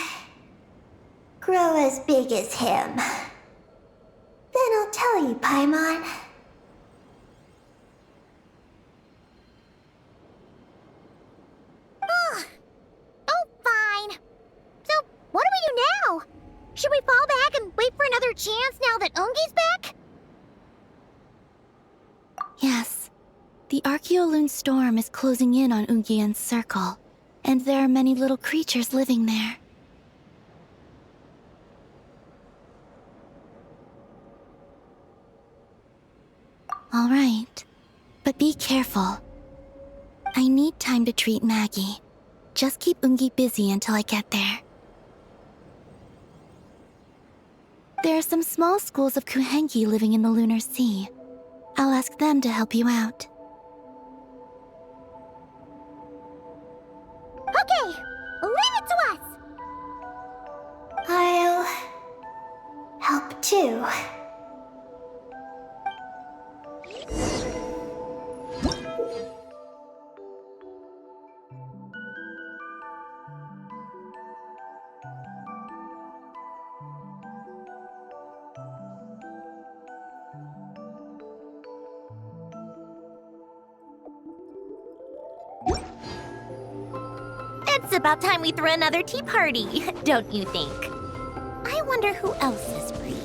grow as big as him. Then I'll tell you, Paimon. Oh, fine. So, what do we do now? Should we fall back and wait for another chance now that Ungi's back? Yes. The Archeoloon storm is closing in on Ungian's circle, and there are many little creatures living there. All right, but be careful. I need time to treat Maggie. Just keep Ungi busy until I get there. There are some small schools of Kuhengi living in the Lunar Sea. I'll ask them to help you out. Okay, leave it to us. I'll help too. It's about time we threw another tea party, don't you think? I wonder who else is free.